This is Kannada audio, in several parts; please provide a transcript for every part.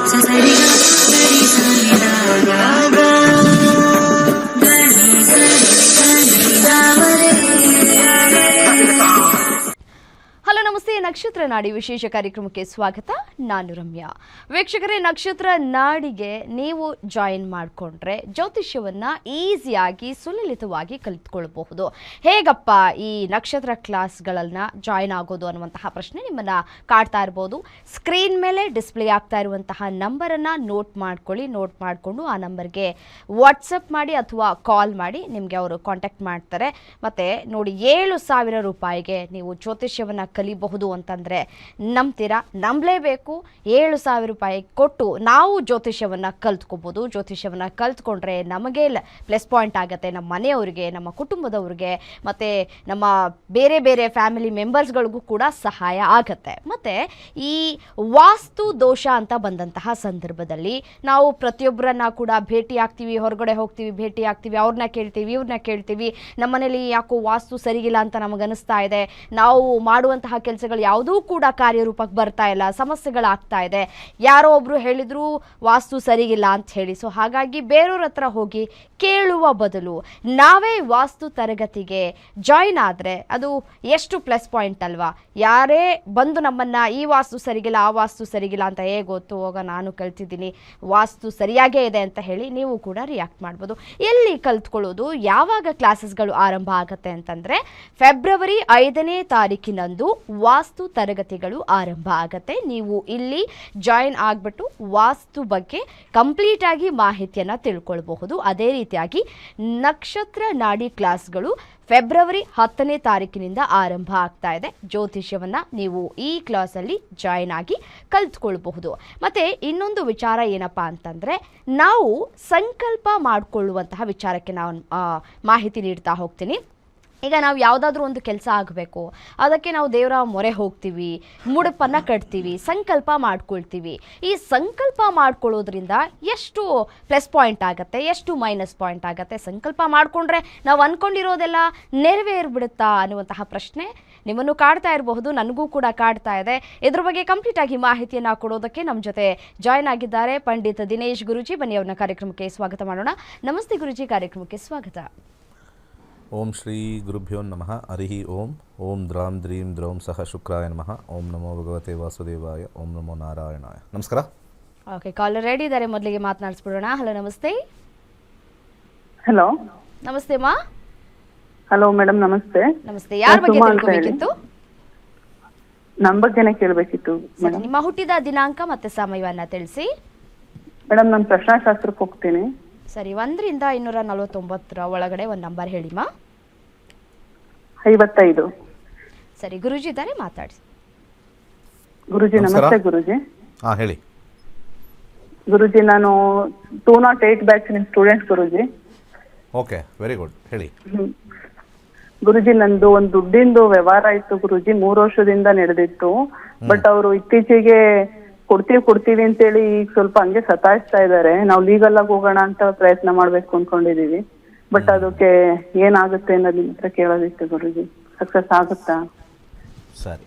ಹಲೋ ನಮಸ್ತೆ, ನಕ್ಷತ್ರ ನಾಡಿ ವಿಶೇಷ ಕಾರ್ಯಕ್ರಮಕ್ಕೆ ಸ್ವಾಗತ. ನಾನು ರಮ್ಯಾ. ವೀಕ್ಷಕರೇ, ನಕ್ಷತ್ರ ನಾಡಿಗೆ ನೀವು ಜಾಯಿನ್ ಮಾಡಿಕೊಂಡ್ರೆ ಜ್ಯೋತಿಷ್ಯವನ್ನ ಈಸಿಯಾಗಿ ಸುಲಲಿತವಾಗಿ ಕಲಿತ್ಕೊಳ್ಬಹುದು. ಹೇಗಪ್ಪ ಈ ನಕ್ಷತ್ರ ಕ್ಲಾಸ್ಗಳನ್ನ ಜಾಯಿನ್ ಆಗೋದು ಅನ್ನುವಂತಹ ಪ್ರಶ್ನೆ ನಿಮ್ಮನ್ನ ಕಾಡ್ತಾ ಇರ್ಬೋದು. ಸ್ಕ್ರೀನ್ ಮೇಲೆ ಡಿಸ್ಪ್ಲೇ ಆಗ್ತಾ ಇರುವಂತಹ ನಂಬರನ್ನು ನೋಟ್ ಮಾಡ್ಕೊಳ್ಳಿ. ನೋಟ್ ಮಾಡಿಕೊಂಡು ಆ ನಂಬರ್ಗೆ ವಾಟ್ಸಪ್ ಮಾಡಿ ಅಥವಾ ಕಾಲ್ ಮಾಡಿ, ನಿಮಗೆ ಅವರು ಕಾಂಟ್ಯಾಕ್ಟ್ ಮಾಡ್ತಾರೆ. ಮತ್ತು ನೋಡಿ, 7,000 ರೂಪಾಯಿಗೆ ನೀವು ಜ್ಯೋತಿಷ್ಯವನ್ನು ಕಲಿಬಹುದು ಅಂತಂದರೆ ನಂಬ್ತೀರಾ? ನಂಬಲೇಬೇಕು. 7,000 ರೂಪಾಯಿ ಕೊಟ್ಟು ನಾವು ಜ್ಯೋತಿಷ್ಯವನ್ನು ಕಲ್ತ್ಕೋಬೋದು. ಜ್ಯೋತಿಷ್ಯವನ್ನು ಕಲ್ತ್ಕೊಂಡ್ರೆ ನಮಗೆ ಪ್ಲಸ್ ಪಾಯಿಂಟ್ ಆಗುತ್ತೆ, ನಮ್ಮ ಮನೆಯವರಿಗೆ, ನಮ್ಮ ಕುಟುಂಬದವ್ರಿಗೆ, ಮತ್ತು ನಮ್ಮ ಬೇರೆ ಬೇರೆ ಫ್ಯಾಮಿಲಿ ಮೆಂಬರ್ಸ್ಗಳಿಗೂ ಕೂಡ ಸಹಾಯ ಆಗುತ್ತೆ. ಮತ್ತು ಈ ವಾಸ್ತು ದೋಷ ಅಂತ ಬಂದಂತಹ ಸಂದರ್ಭದಲ್ಲಿ ನಾವು ಪ್ರತಿಯೊಬ್ಬರನ್ನ ಕೂಡ ಭೇಟಿ ಆಗ್ತೀವಿ, ಹೊರಗಡೆ ಹೋಗ್ತೀವಿ, ಭೇಟಿ ಆಗ್ತೀವಿ, ಅವ್ರನ್ನ ಕೇಳ್ತೀವಿ, ಇವ್ರನ್ನ ಕೇಳ್ತೀವಿ. ನಮ್ಮನೇಲಿ ಯಾಕೋ ವಾಸ್ತು ಸರಿಗಿಲ್ಲ ಅಂತ ನಮಗನ್ನಿಸ್ತಾ ಇದೆ, ನಾವು ಮಾಡುವಂತಹ ಕೆಲಸಗಳು ಯಾವುದೂ ಕೂಡ ಕಾರ್ಯರೂಪಕ್ಕೆ ಬರ್ತಾ ಇಲ್ಲ, ಸಮಸ್ಯೆಗಳಾಗ್ತಾ ಇದೆ, ಯಾರೋ ಒಬ್ರು ಹೇಳಿದ್ರು ವಾಸ್ತು ಸರಿಗಿಲ್ಲ ಅಂತ ಹೇಳಿ. ಸೊ ಹಾಗಾಗಿ ಬೇರೆಯವ್ರ ಹತ್ರ ಹೋಗಿ ಕೇಳುವ ಬದಲು ನಾವೇ ವಾಸ್ತು ತರಗತಿಗೆ ಜಾಯಿನ್ ಆದರೆ ಅದು ಎಷ್ಟು ಪ್ಲಸ್ ಪಾಯಿಂಟ್ ಅಲ್ವಾ? ಯಾರೇ ಬಂದು ನಮ್ಮನ್ನ ಈ ವಾಸ್ತು ಸರಿಗಿಲ್ಲ, ಆ ವಾಸ್ತು ಸರಿಗಿಲ್ಲ ಅಂತ ಗೊತ್ತು, ಹೋಗ ನಾನು ಕಲ್ತಿದ್ದೀನಿ, ವಾಸ್ತು ಸರಿಯಾಗೇ ಇದೆ ಅಂತ ಹೇಳಿ ನೀವು ಕೂಡ ರಿಯಾಕ್ಟ್ ಮಾಡ್ಬೋದು. ಎಲ್ಲಿ ಕಲ್ತ್ಕೊಳ್ಳೋದು, ಯಾವಾಗ ಕ್ಲಾಸಸ್ಗಳು ಆರಂಭ ಆಗುತ್ತೆ ಅಂತಂದರೆ ಫೆಬ್ರವರಿ 5ನೇ ತಾರೀಕಿನಂದು ವಾಸ್ತು ತರಗತಿಗಳು ಆರಂಭ ಆಗುತ್ತೆ. ನೀವು ಇಲ್ಲಿ ಜಾಯಿನ್ ಆಗಿಬಿಟ್ಟು ವಾಸ್ತು ಬಗ್ಗೆ ಕಂಪ್ಲೀಟ್ ಆಗಿ ಮಾಹಿತಿಯನ್ನು ತಿಳ್ಕೊಳ್ಬಹುದು. ಅದೇ ರೀತಿಯಾಗಿ ನಕ್ಷತ್ರ ನಾಡಿ ಕ್ಲಾಸ್ಗಳು ಫೆಬ್ರವರಿ 10ನೇ ತಾರೀಕಿನಿಂದ ಆರಂಭ ಆಗ್ತಾ ಇದೆ. ಜ್ಯೋತಿಷ್ಯವನ್ನು ನೀವು ಈ ಕ್ಲಾಸಲ್ಲಿ ಜಾಯಿನ್ ಆಗಿ ಕಲ್ತ್ಕೊಳ್ಬಹುದು. ಮತ್ತು ಇನ್ನೊಂದು ವಿಚಾರ ಏನಪ್ಪ ಅಂತಂದರೆ, ನಾವು ಸಂಕಲ್ಪ ಮಾಡಿಕೊಳ್ಳುವಂತಹ ವಿಚಾರಕ್ಕೆ ನಾನು ಮಾಹಿತಿ ನೀಡ್ತಾ ಹೋಗ್ತೀನಿ. ಈಗ ನಾವು ಯಾವುದಾದ್ರೂ ಒಂದು ಕೆಲಸ ಆಗಬೇಕು, ಅದಕ್ಕೆ ನಾವು ದೇವರ ಮೊರೆ ಹೋಗ್ತೀವಿ, ಮುಡುಪನ್ನು ಕಟ್ತೀವಿ, ಸಂಕಲ್ಪ ಮಾಡ್ಕೊಳ್ತೀವಿ. ಈ ಸಂಕಲ್ಪ ಮಾಡ್ಕೊಳ್ಳೋದ್ರಿಂದ ಎಷ್ಟು ಪ್ಲಸ್ ಪಾಯಿಂಟ್ ಆಗುತ್ತೆ, ಎಷ್ಟು ಮೈನಸ್ ಪಾಯಿಂಟ್ ಆಗುತ್ತೆ? ಸಂಕಲ್ಪ ಮಾಡಿಕೊಂಡ್ರೆ ನಾವು ಅಂದ್ಕೊಂಡಿರೋದೆಲ್ಲ ನೆರವೇರ್ಬಿಡುತ್ತಾ ಅನ್ನುವಂತಹ ಪ್ರಶ್ನೆ ನಿಮ್ಮನ್ನು ಕಾಡ್ತಾ ಇರಬಹುದು, ನನಗೂ ಕೂಡ ಕಾಡ್ತಾ ಇದೆ. ಇದ್ರ ಬಗ್ಗೆ ಕಂಪ್ಲೀಟ್ ಆಗಿ ಮಾಹಿತಿಯನ್ನು ಕೊಡೋದಕ್ಕೆ ನಮ್ಮ ಜೊತೆ ಜಾಯ್ನ್ ಆಗಿದ್ದಾರೆ ಪಂಡಿತ್ ದಿನೇಶ್ ಗುರೂಜಿ. ಬನ್ನಿ ಅವ್ರನ್ನ ಕಾರ್ಯಕ್ರಮಕ್ಕೆ ಸ್ವಾಗತ ಮಾಡೋಣ. ನಮಸ್ತೆ ಗುರೂಜಿ, ಕಾರ್ಯಕ್ರಮಕ್ಕೆ ಸ್ವಾಗತ. ಓಂ ಶ್ರೀ ಗುರುಭ್ಯೋ ನಮಃ. ಹರಿ ಓಂ. ಓಂ ದ್ರಾಂ ದ್ರೀಂ ದ್ರೌಂ ಸಹ ಶುಕ್ರಾಯ ನಮಃ. ಓಂ ನಮೋ ಭಗವತೆ ವಾಸುದೇವಾಯ. ಓಂ ನಮೋ ನಾರಾಯಣಾಯ. ನಮಸ್ಕಾರ. ಓಕೆ, ಕಾಲರ್ ರೆಡಿ ಇದ್ದಾರೆ. ಮೊದಲಿಗೆ ಮಾತನಾಡಿಸ್ಬಿಡೋಣ. ಹಲೋ, ನಮಸ್ತೆ. ಹಲೋ, ನಮಸ್ತೆ ಮಾ. ಹಲೋ ಮೇಡಮ್, ನಮಸ್ತೆ. ನಮಸ್ತೆ. ಯಾರ ಬಗ್ಗೆ ತಿಳ್ಕೊಬೇಕಿತ್ತು? ನಮ್ಮ ಬಗ್ಗೆನೇ ಕೇಳಬೇಕಿತ್ತು ಮೇಡಮ್. ನಿಮ್ಮ ಹುಟ್ಟಿದ ದಿನಾಂಕ ಮತ್ತೆ ಸಮಯವನ್ನ ತಿಳಿಸಿ. ಮೇಡಮ್, ನಾನು ಪ್ರಶ್ನಾಶಾಸ್ತ್ರಕ್ಕೆ ಹೋಗ್ತೀನಿ. ಸರಿ, 1ರಿಂದ 249 ಒಳಗಡೆ ಒಂದು ನಂಬರ್ ಹೇಳಿಮಾ. 55. ಸರಿ, ಗುರುಜಿ ಇದ್ದಾರೆ, ಮಾತಾಡಿ. ಗುರುಜಿ ನಮಸ್ತೆ. ಗುರುಜಿ ಹೇಳಿ. ಗುರುಜಿ, ನಾನು 208 ಬ್ಯಾಚ್ ನಿಮ್ಮ ಸ್ಟೂಡೆಂಟ್ ಗುರುಜಿ. ಓಕೆ, ವೆರಿ ಗುಡ್, ಹೇಳಿ. ಗುರುಜಿ, ನಂದು ಒಂದು ದುಡ್ಡಿಂದು ವ್ಯವಹಾರ ಇತ್ತು ಗುರುಜಿ, 3 ವರ್ಷದಿಂದ ನಡೆದಿತ್ತು. ಬಟ್ ಅವರು ಇತ್ತೀಚೆಗೆ ಕೊಡ್ತೀವಿ ಅಂತೇಳಿ ಈಗ ಸ್ವಲ್ಪ ಹಂಗೆ ಸತಾಯಿಸ್ತಾ ಇದ್ದಾರೆ. ನಾವು ಲೀಗಲ್ ಆಗಿ ಹೋಗೋಣ ಅಂತ ಪ್ರಯತ್ನ ಮಾಡ್ಬೇಕು ಅನ್ಕೊಂಡಿದೀವಿ. ಬಟ್ ಅದಕ್ಕೆ ಏನಾಗುತ್ತೆ ಅನ್ನೋದು ನಿಮ್ಮ ಹತ್ರ ಕೇಳೋದಿತ್ತು ಗುರುಜಿ. ಸಕ್ಸಸ್ ಆಗುತ್ತಾ? ಸರಿ,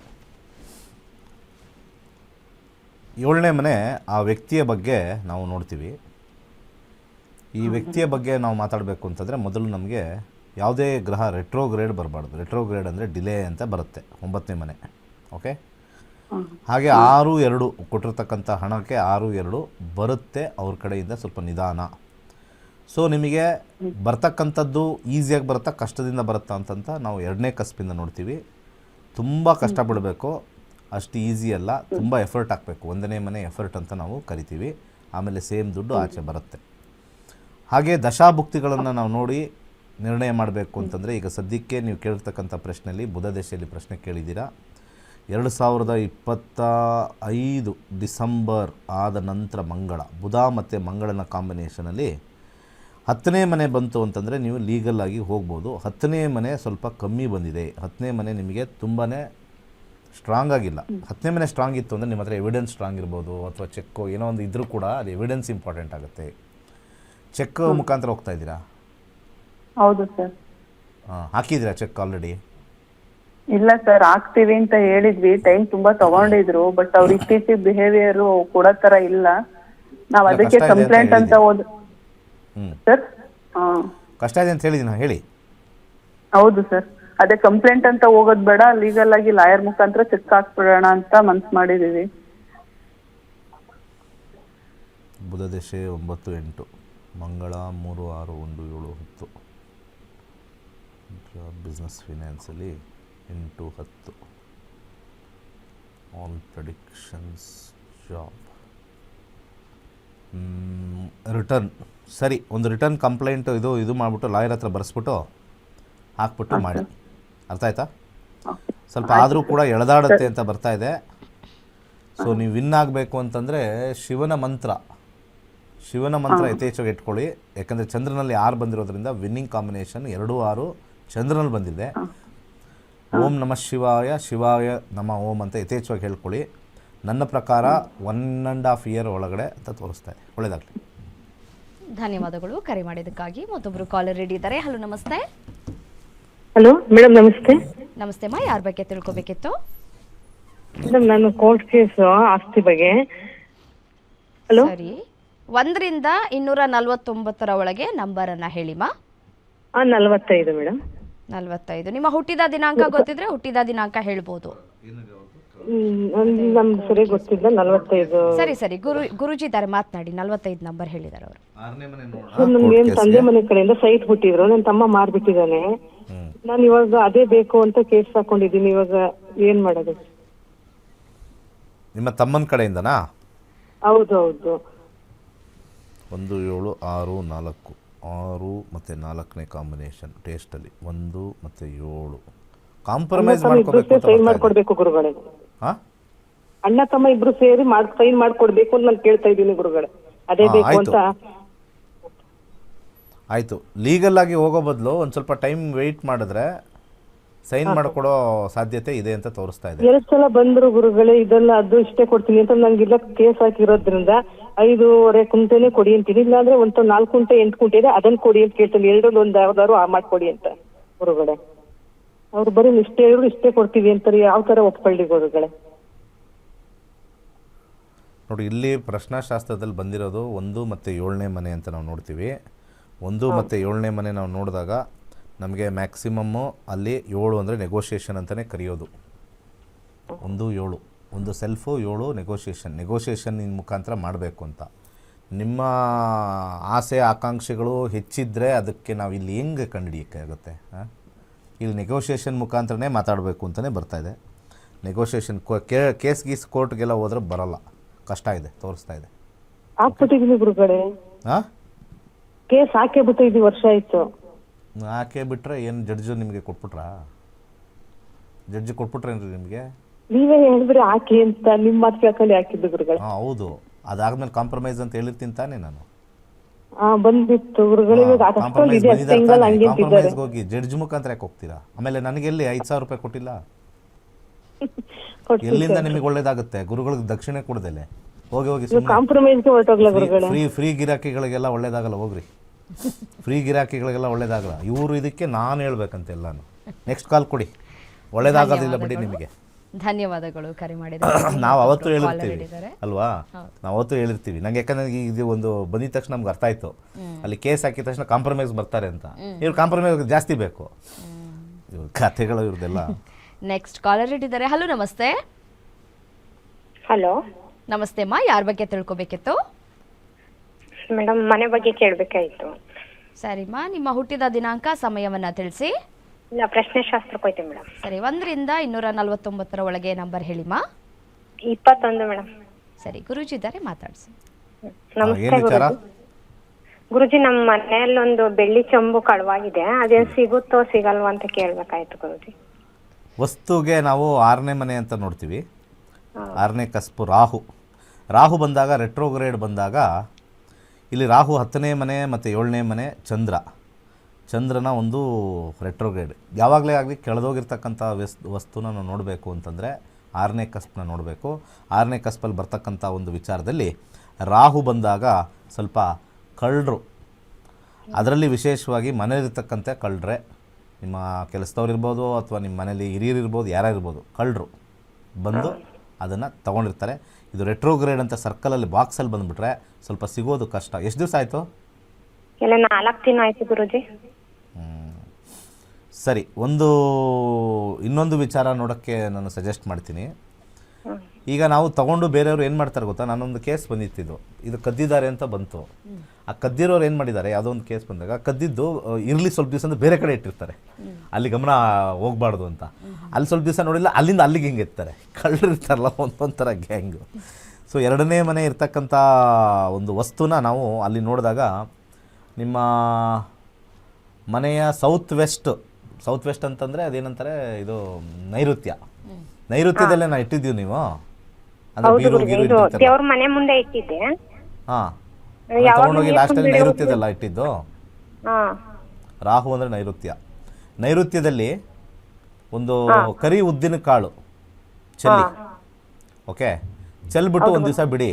7ನೇ ಮನೆ ಆ ವ್ಯಕ್ತಿಯ ಬಗ್ಗೆ ನಾವು ನೋಡ್ತೀವಿ. ಈ ವ್ಯಕ್ತಿಯ ಬಗ್ಗೆ ನಾವು ಮಾತಾಡಬೇಕು ಅಂತಂದರೆ ಮೊದಲು ನಮಗೆ ಯಾವುದೇ ಗ್ರಹ ರೆಟ್ರೋಗ್ರೇಡ್ ಬರಬಾರ್ದು. ರೆಟ್ರೋಗ್ರೇಡ್ ಅಂದರೆ ಡಿಲೇ ಅಂತ ಬರುತ್ತೆ, 9ನೇ ಮನೆ. ಓಕೆ, ಹಾಗೆ 6-2 ಕೊಟ್ಟಿರ್ತಕ್ಕಂಥ ಹಣಕ್ಕೆ 6-2 ಬರುತ್ತೆ ಅವ್ರ ಕಡೆಯಿಂದ, ಸ್ವಲ್ಪ ನಿಧಾನ. ಸೊ ನಿಮಗೆ ಬರ್ತಕ್ಕಂಥದ್ದು ಈಸಿಯಾಗಿ ಬರುತ್ತಾ, ಕಷ್ಟದಿಂದ ಬರುತ್ತಾ ಅಂತಂತ ನಾವು 2ನೇ ಕಸ್ಪಿಂದ ನೋಡ್ತೀವಿ. ತುಂಬ ಕಷ್ಟಪಡಬೇಕು, ಅಷ್ಟು ಈಸಿ ಅಲ್ಲ, ತುಂಬ ಎಫರ್ಟ್ ಹಾಕಬೇಕು. 1ನೇ ಮನೆ ಎಫರ್ಟ್ ಅಂತ ನಾವು ಕರಿತೀವಿ. ಆಮೇಲೆ ಸೇಮ್ ದುಡ್ಡು ಆಚೆ ಬರುತ್ತೆ. ಹಾಗೆ ದಶಾಭುಕ್ತಿಗಳನ್ನು ನಾವು ನೋಡಿ ನಿರ್ಣಯ ಮಾಡಬೇಕು ಅಂತಂದರೆ, ಈಗ ಸದ್ಯಕ್ಕೆ ನೀವು ಕೇಳಿರ್ತಕ್ಕಂಥ ಪ್ರಶ್ನೆಯಲ್ಲಿ ಬುಧ ದಶೆಯಲ್ಲಿ ಪ್ರಶ್ನೆ ಕೇಳಿದ್ದೀರಾ. 2025 ಡಿಸೆಂಬರ್ ಆದ ನಂತರ ಬುಧ ಮತ್ತು ಮಂಗಳನ ಕಾಂಬಿನೇಷನಲ್ಲಿ 10ನೇ ಮನೆ ಬಂತು ಅಂತಂದರೆ ನೀವು ಲೀಗಲ್ ಆಗಿ ಹೋಗ್ಬೋದು. 10ನೇ ಮನೆ ಸ್ವಲ್ಪ ಕಮ್ಮಿ ಬಂದಿದೆ. 10ನೇ ಮನೆ ನಿಮಗೆ ತುಂಬಾ ಸ್ಟ್ರಾಂಗ್ ಆಗಿಲ್ಲ. 10ನೇ ಮನೆ ಸ್ಟ್ರಾಂಗ್ ಇತ್ತು ಅಂದರೆ ನಿಮ್ಮ ಹತ್ರ ಎವಿಡೆನ್ಸ್ ಸ್ಟ್ರಾಂಗ್ ಇರ್ಬೋದು, ಅಥವಾ ಚೆಕ್ಕು ಏನೋ ಒಂದು ಇದ್ದರೂ ಕೂಡ ಅದು ಎವಿಡೆನ್ಸ್ ಇಂಪಾರ್ಟೆಂಟ್ ಆಗುತ್ತೆ. ಚೆಕ್ ಮುಖಾಂತರ ಹೋಗ್ತಾ ಇದ್ದೀರಾ? ಹೌದು ಸರ್. ಹಾಕಿದ್ದೀರಾ ಚೆಕ್ ಆಲ್ರೆಡಿ? ಇಲ್ಲ ಸರ್, ಆಗ್ತೀವಿ ಅಂತ ಹೇಳಿದ್ವಿ. ಟೈಮ್ ತುಂಬಾ ತಗೊಂಡಿದ್ರು. ಬಟ್ ಅವ್ರ ಇತ್ತೀಚಿಗೆ ಬಿಹೇವಿಯರ್ ಕೊಡೋ ತರ ಇಲ್ಲ. ನಾವ್ ಇಲ್ಲ, ಅದಕ್ಕೆ ಕಷ್ಟ ಇದೆ ಅಂತ ಕಂಪ್ಲೇಂಟ್ ಅಂತ ಹೇಳಿದ್ದೀನಿ. ಹ್ಞೂ ಸರ್ ಹಾ ಕಷ್ಟ ಇದೆ ಅಂತ ಹೇಳಿದ್ದೀನಿ ಹೇಳಿ. ಹೌದು ಸರ್, ಅದೇ ಕಂಪ್ಲೇಂಟ್ ಅಂತ ಹೋಗೋದ್ ಬೇಡ, ಲೀಗಲ್ ಆಗಿ ಲಾಯರ್ ಮುಖಾಂತರ ಚೆಕ್ ಹಾಕ್ಬಿಡೋಣ ಅಂತ ಮನ್ಸ್ ಮಾಡಿದೀವಿ. ಬುಧ ದಶೆ 9-8, ಮಂಗಳ 3-6-1-7-10, ಜಾಬ್ ಬಿಸ್ನೆಸ್ ಫಿನಾನ್ಸಲ್ಲಿ 8-10, ಆಲ್ ಪ್ರೆಡಿಕ್ಷನ್ಸ್ ಜಾಬ್. ರಿಟರ್ನ್ ಸರಿ, ಒಂದು ರಿಟರ್ನ್ ಕಂಪ್ಲೇಂಟ್ ಇದು ಮಾಡಿಬಿಟ್ಟು ಲಾಯರ್ ಹತ್ರ ಬರೆಸ್ಬಿಟ್ಟು ಹಾಕ್ಬಿಟ್ಟು ಮಾಡಿ. ಅರ್ಥ ಆಯ್ತಾ? ಸ್ವಲ್ಪ ಆದರೂ ಕೂಡ ಎಳೆದಾಡುತ್ತೆ ಅಂತ ಬರ್ತಾ ಇದೆ. ಸೊ ನೀವು ವಿನ್ ಆಗಬೇಕು ಅಂತಂದರೆ ಶಿವನ ಮಂತ್ರ ಯಥೇಚ್ಛವಾಗಿ ಇಟ್ಕೊಳ್ಳಿ. ಯಾಕಂದರೆ ಚಂದ್ರನಲ್ಲಿ 6 ಬಂದಿರೋದ್ರಿಂದ ವಿನ್ನಿಂಗ್ ಕಾಂಬಿನೇಷನ್ 2-6 ಚಂದ್ರನಲ್ಲಿ ಬಂದಿದೆ. ಓಂ ನಮಃ ಶಿವಾಯ ನಮ ಓಂ ಅಂತ ಯಥೇಚ್ಛವಾಗಿ ಹೇಳ್ಕೊಳ್ಳಿ. ನನ್ನ ಪ್ರಕಾರ 1.5 ಇಯರ್ ಒಳಗಡೆ ಅಂತ ತೋರಿಸ್ತಾ ಇದೆ. ಒಳ್ಳೆಯದಾಗಲಿ. ಧನ್ಯವಾದಗಳು ಕರೆ ಮಾಡಿದ್ದಕ್ಕಾಗಿ. ಮತ್ತೊಬ್ಬರು ಕಾಲರ್ ರೆಡಿ ಇದ್ದಾರೆ. ಹಲೋ ನಮಸ್ತೆ. ಹಲೋ ಮೇಡಮ್, ನಮಸ್ತೆ. ನಮಸ್ತೆ ಅಮ್ಮ, ಯಾರ ಬಗ್ಗೆ ತಿಳ್ಕೊಬೇಕಿತ್ತು? ಮೇಡಮ್, ನಾನು ಕೋರ್ಟ್ ಕೇಸ್ ಆಸ್ತಿ ಬಗ್ಗೆ. ಹಲೋ, ಸರಿ, 1ರಿಂದ 249 ಒಳಗೆ ನಂಬರನ್ನ ಹೇಳಿಮಾ. 45 ಮೇಡಮ್. 45. ನಿಮ್ಮ ಹುಟ್ಟಿದ ದಿನಾಂಕ ಗೊತ್ತಿದ್ರೆ ಹುಟ್ಟಿದ ದಿನಾಂಕ ಹೇಳ್ಬೋದು. ನಮ್ಗೆ ಸರಿ ಗೊತ್ತಿಲ್ಲ. 45. ಸರಿ ಗುರುಜಿ ಇದ್ದಾರೆ, ಮಾತನಾಡಿ. 45 ನಂಬರ್ ಹೇಳಿದ್ದಾರೆ ಅವರು. ನಮ್ಗೆ ತಂದೆ ಮನೆ ಕಡೆಯಿಂದ ಸೈಟ್ ಹುಟ್ಟಿದ್ರು, ನನ್ನ ತಮ್ಮ ಮಾರ್ಬಿಟ್ಟಿದ್ದಾನೆ. ನಾನು ಇವಾಗ ಅದೇ ಬೇಕು ಅಂತ ಕೇಸ್ ಹಾಕೊಂಡಿದ್ದೀನಿ. ಇವಾಗ ಏನ್ ಮಾಡೋದು? ನಿಮ್ಮ ತಮ್ಮನ ಕಡೆಯಿಂದನಾ? ಹೌದು ಹೌದು. 1 7 6 4, 6 ಮತ್ತು 4ನೇ ಕಾಂಬಿನೇಷನ್ ಟೇಸ್ಟಲ್ಲಿ 1 ಮತ್ತು 7 ಕಾಂಪ್ರಮೈಸ್ ಮಾಡ್ಕೋಬೇಕು ಅಂತ ಸೈನ್ ಮಾಡ್ಕೊಡ್ಬೇಕು ಗುರುಗಳೇ. ಹಾಂ, ಅಣ್ಣ ತಮ್ಮ ಇಬ್ರು ಸೇರಿ ಸೈನ್ ಮಾಡ್ಕೊಡ್ಬೇಕು ಅಂತ ನಾನು ಕೇಳ್ತಾ ಇದ್ದೀನಿ ಗುರುಗಳೇ. ಅದೇ ಬೇಕು ಅಂತ. ಆಯಿತು. ಲೀಗಲ್ ಆಗಿ ಹೋಗೋ ಬದಲು ಒಂದು ಸ್ವಲ್ಪ ಟೈಮ್ ವೆಯ್ಟ್ ಮಾಡಿದ್ರೆ ಸೈನ್ ಮಾಡಿಕೊಡೋ ಸಾಧ್ಯತೆ ಇದೆ ಅಂತ ತೋರಿಸ್ತಾ ಇದೆ. 2 ಸಲ ಬಂದ್ರು ಗುರುಗಳೇ, ಇದೆಲ್ಲ ಅದು ಇಷ್ಟೇ ಕೊಡ್ತೀನಿ ಅಂತ ನಂಗಿಲ್ಲ ಕೇಸ್ ಹಾಕಿರೋದ್ರಿಂದ 5.5 ಕುಂಟೆನೆ ಕೊಡಿ ಅಂತೀನಿ. ಇಲ್ಲಾಂದ್ರೆ ಒಂದು 4 ಕುಂಟೆ 8 ಕುಂಟೆ ಇದೆ ಅದನ್ನ ಕೊಡಿ ಅಂತ ಕೇಳ್ತೀನಿ. 2ರಲ್ಲಿ ಒಂದು ಯಾವ್ದಾದ್ರು ಮಾಡ್ಕೊಡಿ ಅಂತ ಗುರುಗಳೇ. ಅವ್ರು ಬರೀ ಇಷ್ಟೇ ಹೇಳಿದ್ರು ಇಷ್ಟೇ ಕೊಡ್ತೀವಿ ಅಂತಾರೆ. ಯಾವ ತರ ಒಪ್ಕೊಳ್ಳಿ ಗುರುಗಳೇ? ನೋಡಿ, ಇಲ್ಲಿ ಪ್ರಶ್ನಾಶಾಸ್ತ್ರದಲ್ಲಿ ಬಂದಿರೋದು 1 ಮತ್ತು 7ನೇ ಮನೆ ಅಂತ ನಾವು ನೋಡ್ತೀವಿ. 1 ಮತ್ತು 7ನೇ ಮನೆ ನಾವು ನೋಡಿದಾಗ ನಮಗೆ ಮ್ಯಾಕ್ಸಿಮಮ್ಮು ಅಲ್ಲಿ 7 ಅಂದರೆ ನೆಗೋಷಿಯೇಷನ್ ಅಂತಲೇ ಕರೆಯೋದು. 1 7, ಒಂದು ಸೆಲ್ಫು 7 ನೆಗೋಷಿಯೇಷನ್ ಮುಖಾಂತರ ಮಾಡಬೇಕು ಅಂತ. ನಿಮ್ಮ ಆಸೆ ಆಕಾಂಕ್ಷೆಗಳು ಹೆಚ್ಚಿದ್ದರೆ ಅದಕ್ಕೆ ನಾವು ಇಲ್ಲಿ ಹೆಂಗೆ ಕಂಡುಹಿಡಿಯೋಕ್ಕಾಗುತ್ತೆ? ಇಲ್ಲಿ ನೆಗೋಷಿಯೇಷನ್ ಮುಖಾಂತರನೇ ಮಾತಾಡಬೇಕು ಅಂತಲೇ ಬರ್ತಾಯಿದೆ. ನೆಗೋಷಿಯೇಷನ್ ಕೇಸ್ ಗೀಸ್ ಕೋರ್ಟ್ಗೆಲ್ಲ ಹೋದ್ರೆ ಬರೋಲ್ಲ, ಕಷ್ಟ ಇದೆ, ತೋರಿಸ್ತಾ ಇದೆ. ಹಾಕ್ಬಿಟ್ಟಿದೀನಿ ಗುರುಗಳೇ. ಹಾಂ, ಕೇಸ್ ಹಾಕೇ ಬಿಟ್ಟು 5 ವರ್ಷ ಆಯ್ತು. ಹಾಕೇ ಬಿಟ್ಟರೆ ಏನು ಜಡ್ಜು ನಿಮಗೆ ಕೊಟ್ಬಿಟ್ರಾ? ಜಡ್ಜ್ ಕೊಟ್ಬಿಟ್ರೇನ್ರಿ ನಿಮಗೆ? ನೀವೇ ಹೇಳಿದ್ರೆ ಹಾಕಿ ಅಂತ ನಿಮ್ಮ ಮಾತು ಕೇಳ್ಕೊಂಡು ಹಾಕಿದ್ದು ಗುರುಗಳೇ. ಹಾಂ ಹೌದು, ಅದಾದ್ಮೇಲೆ ಕಾಂಪ್ರಮೈಸ್ ಅಂತ ಹೇಳಿರ್ತೀನಿ ತಾನೇ ನಾನು. ಬಂದಿತ್ತು ಗುರುಗಳೇ. ಕಾಂಪ್ರಮೈಸ್ ಹೋಗಿ ಜಡ್ಜ್ ಮುಖಾಂತರ ಯಾಕೆ ಹೋಗ್ತೀರಾ? ಆಮೇಲೆ ನನಗೆ ಎಲ್ಲಿ 5,000 ರೂಪಾಯಿ ಕೊಟ್ಟಿಲ್ಲ? ಎಲ್ಲಿಂದ ನಿಮಗೆ ಒಳ್ಳೇದಾಗುತ್ತೆ? ಗುರುಗಳಿಗೆ ದಕ್ಷಿಣೆ ಕೊಡದಲೆ ಹೋಗಿ ಫ್ರೀ ಗಿರಾಕಿಗಳಿಗೆಲ್ಲ ಒಳ್ಳೇದಾಗಲ್ಲ. ಹೋಗ್ರಿ, ಫ್ರೀ ಗಿರಾಕಿಗಳಿಗೆಲ್ಲ ಒಳ್ಳೇದಾಗಲ್ಲ. ಇವರು ಇದಕ್ಕೆ ನಾನು ಹೇಳ್ಬೇಕಂತ ಎಲ್ಲಾನು. ನೆಕ್ಸ್ಟ್ ಕಾಲ್ ಕೊಡಿ, ಒಳ್ಳೇದಾಗೋದಿಲ್ಲ ಬಿಡಿ ನಿಮಗೆ. ಧನ್ಯವಾದಗಳು ಕರೆ ಮಾಡಿದ. ನಾವು ಅವತ್ತು ಹೇಳಿರ್ತೀವಿ ಅಲ್ವಾ, ನಾವು ಅವತ್ತು ಹೇಳಿರ್ತೀವಿ. ನಂಗೆ ಯಾಕಂದ್ರೆ ಇದು ಒಂದು ಬಂದಿದ ತಕ್ಷಣ ನಮ್ಗೆ ಅರ್ಥ ಆಯ್ತು, ಅಲ್ಲಿ ಕೇಸ್ ಹಾಕಿದ ತಕ್ಷಣ ಕಾಂಪ್ರಮೈಸ್ ಬರ್ತಾರೆ ಅಂತ. ಇವ್ರು ಕಾಂಪ್ರಮೈಸ್ ಜಾಸ್ತಿ ಬೇಕು, ಇವ್ರ ಕಥೆಗಳು ಇವ್ರದೆಲ್ಲ. ನೆಕ್ಸ್ಟ್ ಕಾಲರ್ ಇಟ್ಟಿದ್ದಾರೆ. ಹಲೋ ನಮಸ್ತೆ. ಹಲೋ ನಮಸ್ತೆ ಅಮ್ಮ, ಯಾರ ಬಗ್ಗೆ ತಿಳ್ಕೊಬೇಕಿತ್ತು? ಮೇಡಮ್, ಮನೆ ಬಗ್ಗೆ ಕೇಳಬೇಕಾಯಿತು. ಸರಿಮ್ಮ, ನಿಮ್ಮ ಹುಟ್ಟಿದ ದಿನಾಂಕ ಸಮಯವನ್ನ ತಿಳಿಸಿ. ಇಲ್ಲ, ಪ್ರಶ್ನೆ ಶಾಸ್ತ್ರಕ್ಕೆ ಹೋಯ್ತು ಮೇಡಮ್. ಸರಿ, 1ರಿಂದ 249 ಒಳಗೆ ನಂಬರ್ ಹೇಳಿಮ್ಮ. 21 ಮೇಡಮ್. ಸರಿ, ಗುರುಜಿ ಇದ್ದಾರೆ, ಮಾತಾಡ್ಸಿ. ನಮಸ್ತೆ ಗುರುಜಿ. ಗುರುಜಿ, ನಮ್ಮ ಮನೆಯಲ್ಲಿ ಒಂದು ಬೆಳ್ಳಿ ಚೆಂಬು ಕಳವಾಗಿದೆ. ಅದೇನು ಸಿಗುತ್ತೋ ಸಿಗಲ್ವೋ ಅಂತ ಕೇಳಬೇಕಾಯ್ತು ಗುರುಜಿ. ವಸ್ತುಗೆ ನಾವು 6ನೇ ಮನೆ ಅಂತ ನೋಡ್ತೀವಿ. 6ನೇ ಕಸ್ಪು ರಾಹು ಬಂದಾಗ, ರೆಟ್ರೋಗ್ರೇಡ್ ಬಂದಾಗ ಇಲ್ಲಿ ರಾಹು 10ನೇ ಮನೆ ಮತ್ತು 7ನೇ ಮನೆ ಚಂದ್ರನ ಒಂದು ರೆಟ್ರೋಗ್ರೇಡ್. ಯಾವಾಗಲೇ ಆಗಲಿ ಕೆಳದೋಗಿರ್ತಕ್ಕಂಥ ವಸ್ತುನ ನಾವು ನೋಡಬೇಕು ಅಂತಂದರೆ 6ನೇ ಕಸ್ಪನ್ನ ನೋಡಬೇಕು. 6ನೇ ಕಸ್ಪಲ್ಲಿ ಬರ್ತಕ್ಕಂಥ ಒಂದು ವಿಚಾರದಲ್ಲಿ ರಾಹು ಬಂದಾಗ ಸ್ವಲ್ಪ ಕಳ್ಳರು, ಅದರಲ್ಲಿ ವಿಶೇಷವಾಗಿ ಮನೆಯಲ್ಲಿರ್ತಕ್ಕಂಥ ಕಳ್ಳರೆ, ನಿಮ್ಮ ಕೆಲಸದವ್ರು ಇರ್ಬೋದು ಅಥವಾ ನಿಮ್ಮ ಮನೇಲಿ ಹಿರಿಯರು ಇರ್ಬೋದು, ಯಾರ್ಯಾರಿರ್ಬೋದು, ಕಳ್ಳರು ಬಂದು ಅದನ್ನು ತೊಗೊಂಡಿರ್ತಾರೆ. ಇದು ರೆಟ್ರೋಗ್ರೇಡ್ ಅಂತ ಸರ್ಕಲಲ್ಲಿ ಬಾಕ್ಸಲ್ಲಿ ಬಂದುಬಿಟ್ರೆ ಸ್ವಲ್ಪ ಸಿಗೋದು ಕಷ್ಟ. ಎಷ್ಟು ದಿವಸ ಆಯಿತು? ಎಲ್ಲ 4 ದಿನ ಆಯ್ತು ಗುರುಜಿ. ಸರಿ, ಇನ್ನೊಂದು ವಿಚಾರ ನೋಡೋಕ್ಕೆ ನಾನು ಸಜೆಸ್ಟ್ ಮಾಡ್ತೀನಿ. ಈಗ ನಾವು ತಗೊಂಡು ಬೇರೆಯವರು ಏನು ಮಾಡ್ತಾರೆ ಗೊತ್ತಾ, ನಾನೊಂದು ಕೇಸ್ ಬಂದಿತ್ತಿದ್ದು, ಇದು ಕದ್ದಿದ್ದಾರೆ ಅಂತ ಬಂತು. ಆ ಕದ್ದಿರೋರು ಏನು ಮಾಡಿದ್ದಾರೆ, ಯಾವುದೋ ಒಂದು ಕೇಸ್ ಬಂದಾಗ ಕದ್ದಿದ್ದು ಇರಲಿ ಸ್ವಲ್ಪ ದಿವಸ ಅಂತ ಬೇರೆ ಕಡೆ ಇಟ್ಟಿರ್ತಾರೆ, ಅಲ್ಲಿ ಗಮನ ಹೋಗಬಾರ್ದು ಅಂತ. ಅಲ್ಲಿ ಸ್ವಲ್ಪ ದಿವಸ ನೋಡಿಲ್ಲ, ಅಲ್ಲಿಂದ ಅಲ್ಲಿಗೆ ಹಿಂಗೆ ಇರ್ತಾರೆ. ಕಳ್ಳರಿರ್ತಾರಲ್ಲ, ಒಂದೊಂದು ಥರ ಗ್ಯಾಂಗು. ಸೊ ಎರಡನೇ ಮನೆ ಇರ್ತಕ್ಕಂಥ ಒಂದು ವಸ್ತುನ ನಾವು ಅಲ್ಲಿ ನೋಡಿದಾಗ ನಿಮ್ಮ ಮನೆಯ ಸೌತ್ ವೆಸ್ಟ್ ಅಂತಂದರೆ ಅದೇನಂತಾರೆ, ಇದು ನೈಋತ್ಯದಲ್ಲೇ ನಾವು ಇಟ್ಟಿದ್ದೀವಿ. ನೀವು ಅಂದರೆ ಬೀರು ದೇವ್ರ ಮನೆ ಮುಂದೆ ಇಟ್ಟಿದ್ದೆ. ಹಾಂ, ತಗೊಂಡೋಗಿ ಲಾಸ್ಟಲ್ಲಿ ನೈಋತ್ಯದಲ್ಲ ಇಟ್ಟಿದ್ದು. ರಾಹು ಅಂದರೆ ನೈಋತ್ಯದಲ್ಲಿ ಒಂದು ಕರಿ ಉದ್ದಿನ ಕಾಳು ಚೆಲ್ಲಿ, ಓಕೆ, ಚೆಲ್ಬಿಟ್ಟು ಒಂದು ದಿವಸ ಬಿಡಿ.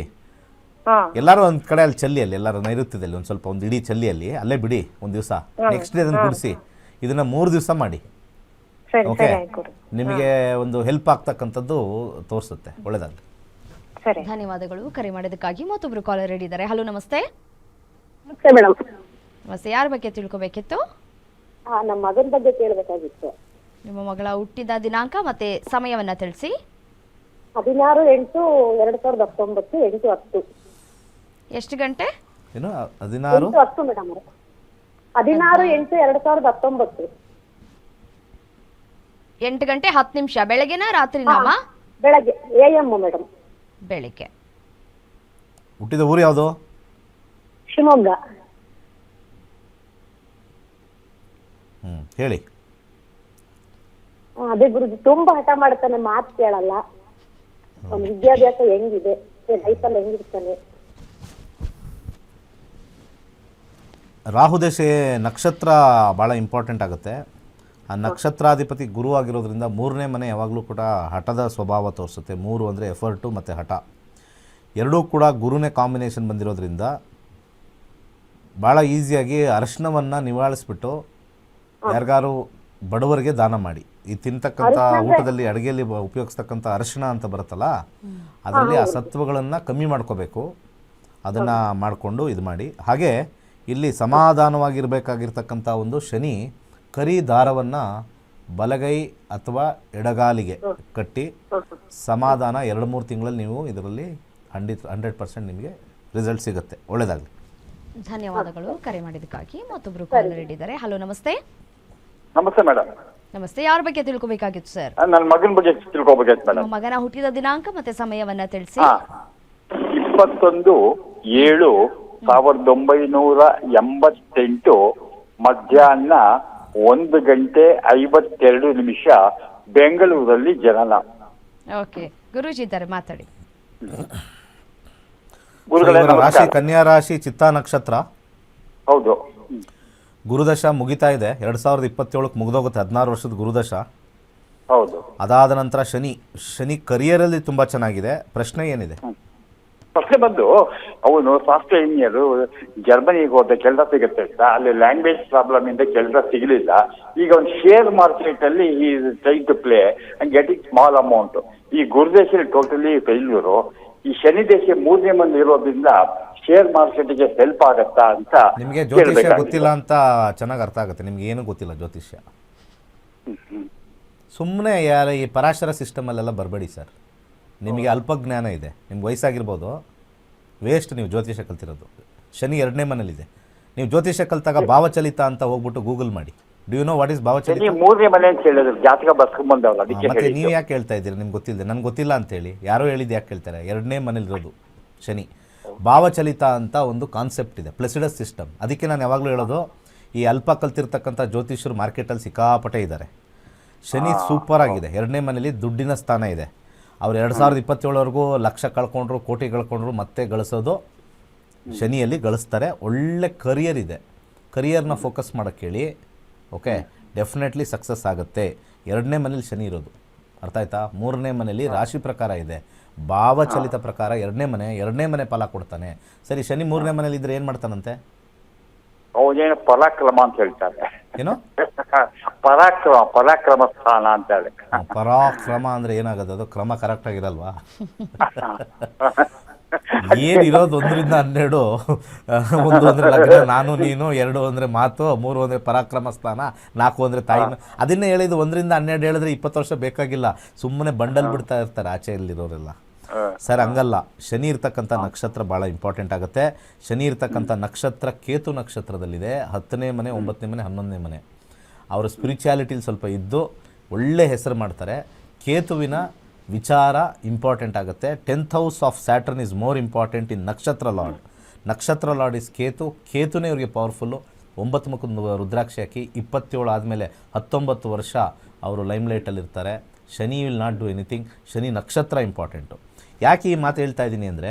ಎಲ್ಲರೂ ಒಂದು ಕಡೆ ಅಲ್ಲಿ ಚೆಲ್ಲಿ, ಅಲ್ಲಿ ಎಲ್ಲರೂ ನೈಋತ್ಯದಲ್ಲಿ ಒಂದು ಸ್ವಲ್ಪ ಒಂದು ಇಡೀ ಚೆಲ್ಲಿಯಲ್ಲಿ ಅಲ್ಲೇ ಬಿಡಿ ಒಂದು ದಿವಸ. ನೆಕ್ಸ್ಟ್ ಡೇ ಅದನ್ನು ಗುಡಿಸಿ, ಇದನ್ನು 3 ದಿವಸ ಮಾಡಿ. ಓಕೆ, ನಿಮಗೆ ಒಂದು ಹೆಲ್ಪ್ ಆಗ್ತಕ್ಕಂಥದ್ದು ತೋರಿಸುತ್ತೆ. ಒಳ್ಳೆದಾಗಲಿ. ಧನ್ಯವಾದಗಳು ಕರೆ ಮಾಡಿದ್ದಕ್ಕಾಗಿ. ಮತ್ತೊಬ್ರು ಕಾಲರ್ ರೆಡಿ ಇದ್ದಾರೆ. ಹಲೋ, ನಮಸ್ತೆ. ನಮಸ್ತೆ ಮೇಡಮ್. ನಮಸ್ತೆ, ಯಾರ ಬಗ್ಗೆ ತಿಳ್ಕೊಬೇಕಿತ್ತು? ನಮ್ಮ ಮಗನ ಬಗ್ಗೆ ಕೇಳಬೇಕಾಗಿತ್ತು. ನಿಮ್ಮ ಮಗಳ ಹುಟ್ಟಿದ ದಿನಾಂಕ ಮತ್ತೆ ಸಮಯವನ್ನ ತಿಳಿಸಿ. 16/8/2019 8:10. ಎಷ್ಟು ಗಂಟೆ? ಏನು 16 10 ಮೇಡಮ್. 16/8/2019 8 ಗಂಟೆ 10 ನಿಮಿಷ. ಬೆಳಗ್ಗೆನಾ ರಾತ್ರಿನಾಮ? ಬೆಳಗ್ಗೆ AM ಮೇಡಮ್. ಬೆಳಿಗ್ಗೆ. ಹುಟ್ಟಿದ ಊರು ಯಾವುದು? ಶಿವಮೊಗ್ಗ. ಹೇಳಿ. ಅದೇ ಗುರುಜಿ, ತುಂಬಾ ಹಠ ಮಾಡ್ತಾನೆ, ಮಾತು ಕೇಳಲ್ಲ. ಅವ್ನ ವಿದ್ಯಾಭ್ಯಾಸ ಹೆಂಗಿದೆ, ಲೈಫಲ್ಲಿ ಹೆಂಗಿರ್ತಾನೆ? ರಾಹುದೇಶ ನಕ್ಷತ್ರ ಭಾಳ ಇಂಪಾರ್ಟೆಂಟ್ ಆಗುತ್ತೆ. ಆ ನಕ್ಷತ್ರಾಧಿಪತಿ ಗುರು ಆಗಿರೋದ್ರಿಂದ 3ನೇ ಮನೆ ಯಾವಾಗಲೂ ಕೂಡ ಹಠದ ಸ್ವಭಾವ ತೋರಿಸುತ್ತೆ. 3 ಅಂದರೆ ಎಫರ್ಟು ಮತ್ತು ಹಠ ಎರಡೂ ಕೂಡ ಗುರುನೇ ಕಾಂಬಿನೇಷನ್ ಬಂದಿರೋದ್ರಿಂದ ಭಾಳ ಈಸಿಯಾಗಿ ಅರಿಶಿನವನ್ನು ನಿವಾಳಿಸ್ಬಿಟ್ಟು ಯಾರಿಗಾರು ಬಡವರಿಗೆ ದಾನ ಮಾಡಿ. ಈ ತಿಂತಕ್ಕಂಥ ಊಟದಲ್ಲಿ ಅಡುಗೆಯಲ್ಲಿ ಉಪಯೋಗಿಸ್ತಕ್ಕಂಥ ಅರಿಶಿನ ಅಂತ ಬರುತ್ತಲ್ಲ, ಅದರಲ್ಲಿ ಆ ಸತ್ವಗಳನ್ನು ಕಮ್ಮಿ ಮಾಡ್ಕೋಬೇಕು. ಅದನ್ನು ಮಾಡಿಕೊಂಡು ಇದು ಮಾಡಿ. ಹಾಗೆ ಇಲ್ಲಿ ಸಮಾಧಾನವಾಗಿರಬೇಕಾಗಿರ್ತಕ್ಕಂಥ ಒಂದು ಶನಿ ಕರಿ ದಾರವನ್ನು ಬಲಗೈ ಅಥವಾ ಎಡಗಾಲಿಗೆ ಕಟ್ಟಿ ಸಮಾಧಾನ 2-3 ತಿಂಗಳಲ್ಲಿ ನೀವು ಇದರಲ್ಲಿ 100% ನಿಮಗೆ ರಿಸಲ್ಟ್ ಸಿಗುತ್ತೆ. ಒಳ್ಳೆಯದಾಗಲಿ. ಧನ್ಯವಾದಗಳು ಕರೆ ಮಾಡಿದ್ದಕ್ಕಾಗಿ. ಮತ್ತೊಬ್ರು ಕಾಲ್ ಇದ್ದಾರೆ. ಹಲೋ, ನಮಸ್ತೆ. ನಮಸ್ತೆ ಮೇಡಮ್. ನಮಸ್ತೆ, ಯಾರ ಬಗ್ಗೆ ತಿಳ್ಕೊಬೇಕಾಗಿತ್ತು ಸರ್? ನನ್ನ ಮಗನ ಬಗ್ಗೆ ತಿಳ್ಕೊಬೇಕಾಗಿತ್ತು ಮೇಡಮ್. ಮಗನ ಹುಟ್ಟಿದ ದಿನಾಂಕ ಮತ್ತೆ ಸಮಯವನ್ನ ತಿಳಿಸಿ. 21/7/1988 ಮಧ್ಯಾಹ್ನ 1:52 ಬೆಂಗಳೂರಲ್ಲಿ ಜನನ. ಓಕೆ, ಗುರೂಜಿ ಇದ್ದಾರೆ, ಮಾತಾಡಿ. ರಾಶಿ ಕನ್ಯಾ ರಾಶಿ, ಚಿತ್ತಾ ನಕ್ಷತ್ರ. ಹೌದು. ಗುರುದಶ ಮುಗಿತಾ ಇದೆ. 2027ಕ್ಕೆ ಮುಗಿದೋಗುತ್ತೆ. 16 ವರ್ಷದ ಗುರುದಶ. ಹೌದು. ಅದಾದ ನಂತರ ಶನಿ ಕರಿಯರಲ್ಲಿ ತುಂಬ ಚೆನ್ನಾಗಿದೆ. ಪ್ರಶ್ನೆ ಏನಿದೆ? ಪ್ರಶ್ನೆ ಬಂದು, ಅವನು ಸಾಫ್ಟ್ವೇರ್ ಇಂಜಿನಿಯರ್, ಜರ್ಮನಿಗೆ ಹೋದ, ಕೆಲಸ ಸಿಗುತ್ತೆ ಅಂತ. ಅಲ್ಲಿ ಲ್ಯಾಂಗ್ವೇಜ್ ಪ್ರಾಬ್ಲಮ್ ಇಂದ ಕೆಲಸ ಸಿಗಲಿಲ್ಲ. ಈಗ ಒಂದು ಶೇರ್ ಮಾರ್ಕೆಟ್ ಅಲ್ಲಿ ಈ train to play and getting small amount. ಈ ಗುರುದೇಶ ಟೋಟಲಿ ಫೇಲ್ಯೂರು. ಈ ಶನಿ ದೇಶ 3ನೇ ಮನೆ ಇರೋದ್ರಿಂದ ಶೇರ್ ಮಾರ್ಕೆಟ್ಗೆ ಹೆಲ್ಪ್ ಆಗತ್ತಾ ಅಂತ. ನಿಮಗೆ ಜ್ಯೋತಿಷ್ಯ ಗೊತ್ತಿಲ್ಲ ಅಂತ ಚೆನ್ನಾಗಿ ಅರ್ಥ ಆಗುತ್ತೆ. ನಿಮ್ಗೆ ಏನೂ ಗೊತ್ತಿಲ್ಲ ಜ್ಯೋತಿಷ್ಯ. ಸುಮ್ಮನೆ ಈ ಪರಾಶರ ಸಿಸ್ಟಮಲ್ಲೆಲ್ಲ ಬರಬೇಡಿ ಸರ್. ನಿಮಗೆ ಅಲ್ಪ ಜ್ಞಾನ ಇದೆ. ನಿಮ್ಗೆ ವಯಸ್ಸಾಗಿರ್ಬೋದು, ವೇಸ್ಟ್ ನೀವು ಜ್ಯೋತಿಷ್ಯ ಕಲ್ತಿರೋದು. ಶನಿ 2ನೇ ಮನೇಲಿದೆ. ನೀವು ಜ್ಯೋತಿಷ್ಯ ಕಲ್ತಾಗ ಭಾವಚಲಿತ ಅಂತ ಹೋಗ್ಬಿಟ್ಟು ಗೂಗಲ್ ಮಾಡಿ. Do you know what is ಭಾವಚಲಿತ? 3ನೇ ಮನೆ ಅಂತ ಹೇಳಿದ್ರು, ಜಾತಕ ಬರ್ಸ್ಕೊಂಡ್ಬಂದವಲ್ಲ, ಅದಕ್ಕೆ ಮತ್ತೆ ನೀವು ಯಾಕೆ ಹೇಳ್ತಾ ಇದ್ದೀರಿ? ನಿಮ್ಗೆ ಗೊತ್ತಿಲ್ಲದೆ ನನಗೆ ಗೊತ್ತಿಲ್ಲ ಅಂತೇಳಿ ಯಾರೋ ಹೇಳಿದ್ದು ಯಾಕೆ ಹೇಳ್ತಾರೆ? 2ನೇ ಮನೇಲಿರೋದು ಶನಿ. ಭಾವಚಲಿತ ಅಂತ ಒಂದು ಕಾನ್ಸೆಪ್ಟ್ ಇದೆ, ಪ್ಲೆಸಿಡಸ್ ಸಿಸ್ಟಮ್. ಅದಕ್ಕೆ ನಾನು ಯಾವಾಗಲೂ ಹೇಳೋದು, ಈ ಅಲ್ಪ ಕಲ್ತಿರ್ತಕ್ಕಂಥ ಜ್ಯೋತಿಷರು ಮಾರ್ಕೆಟಲ್ಲಿ ಸಿಕ್ಕಾಪಟ್ಟೆ ಇದ್ದಾರೆ. ಶನಿ ಸೂಪರ್ ಆಗಿದೆ. 2ನೇ ಮನೇಲಿ ದುಡ್ಡಿನ ಸ್ಥಾನ ಇದೆ. ಅವ್ರು 2027ವರೆಗೂ ಲಕ್ಷ ಕಳ್ಕೊಂಡ್ರು, ಕೋಟಿ ಕಳ್ಕೊಂಡ್ರು, ಮತ್ತೆ ಗಳಿಸೋದು ಶನಿಯಲ್ಲಿ ಗಳಿಸ್ತಾರೆ. ಒಳ್ಳೆ ಕರಿಯರ್ ಇದೆ. ಕರಿಯರ್ನ ಫೋಕಸ್ ಮಾಡೋಕ್ಕೆ ಹೇಳಿ. ಓಕೆ, ಡೆಫಿನೆಟ್ಲಿ ಸಕ್ಸಸ್ ಆಗುತ್ತೆ. 2ನೇ ಮನೇಲಿ ಶನಿ ಇರೋದು, ಅರ್ಥ ಆಯ್ತಾ? 3ನೇ ಮನೇಲಿ ರಾಶಿ ಪ್ರಕಾರ ಇದೆ, ಭಾವಚಲಿತ ಪ್ರಕಾರ 2ನೇ ಮನೆ ಫಲ ಕೊಡ್ತಾನೆ. ಸರಿ, ಶನಿ 3ನೇ ಮನೇಲಿ ಇದ್ರೆ ಏನು ಮಾಡ್ತಾನಂತೆ? ಅವನೇನು ಪರಾಕ್ರಮ ಅಂತ ಹೇಳ್ತಾರೆ. ಏನೋ ಪರಾಕ್ರಮ ಸ್ಥಾನ ಅಂತ ಹೇಳಿ. ಪರಾಕ್ರಮ ಅಂದ್ರೆ ಏನಾಗದು? ಅದು ಕ್ರಮ ಕರೆಕ್ಟ್ ಆಗಿರಲ್ವಾ? ಏನಿರೋದು 1ರಿಂದ 12, 1 ಅಂದ್ರೆ ಲಗ್ನ, ನಾನು ನೀನು, 2 ಅಂದ್ರೆ ಮಾತು, 3 ಅಂದ್ರೆ ಪರಾಕ್ರಮ ಸ್ಥಾನ, 4 ಅಂದ್ರೆ ತಾಯಿ. ಅದನ್ನೇ ಹೇಳಿದ್ದು 1ರಿಂದ 12 ಹೇಳಿದ್ರೆ 20 ವರ್ಷ ಬೇಕಾಗಿಲ್ಲ. ಸುಮ್ಮನೆ ಬಂಡಲ್ ಬಿಡ್ತಾ ಇರ್ತಾರೆ ಆಚೆಯಲ್ಲಿರೋರೆಲ್ಲ. ಸರ್ ಹಂಗಲ್ಲ. ಶನಿ ಇರ್ತಕ್ಕಂಥ ನಕ್ಷತ್ರ ಭಾಳ ಇಂಪಾರ್ಟೆಂಟ್ ಆಗುತ್ತೆ. ಶನಿ ಇರ್ತಕ್ಕಂಥ ನಕ್ಷತ್ರ ಕೇತು ನಕ್ಷತ್ರದಲ್ಲಿದೆ. 10ನೇ ಮನೆ, 9ನೇ ಮನೆ, 11ನೇ ಮನೆ. ಅವರ ಸ್ಪಿರಿಚುಯಾಲಿಟಿಲಿ ಸ್ವಲ್ಪ ಇದ್ದು ಒಳ್ಳೆ ಹೆಸರು ಮಾಡ್ತಾರೆ. ಕೇತುವಿನ ವಿಚಾರ ಇಂಪಾರ್ಟೆಂಟ್ ಆಗುತ್ತೆ. 10th house of Saturn is more important in ನಕ್ಷತ್ರ ಲಾರ್ಡ್. ನಕ್ಷತ್ರ ಲಾರ್ಡ್ ಇಸ್ ಕೇತು. ಕೇತುನೇ ಇವರಿಗೆ ಪವರ್ಫುಲ್ಲು. 9 ಮುಖದ ರುದ್ರಾಕ್ಷಿ ಹಾಕಿ 27 ಆದಮೇಲೆ 19 ವರ್ಷ ಅವರು ಲೈಮ್ಲೈಟಲ್ಲಿ ಇರ್ತಾರೆ. Shani will not do anything. Shani ನಕ್ಷತ್ರ ಇಂಪಾರ್ಟೆಂಟು. ಯಾಕೆ ಈ ಮಾತು ಹೇಳ್ತಾ ಇದ್ದೀನಿ ಅಂದರೆ,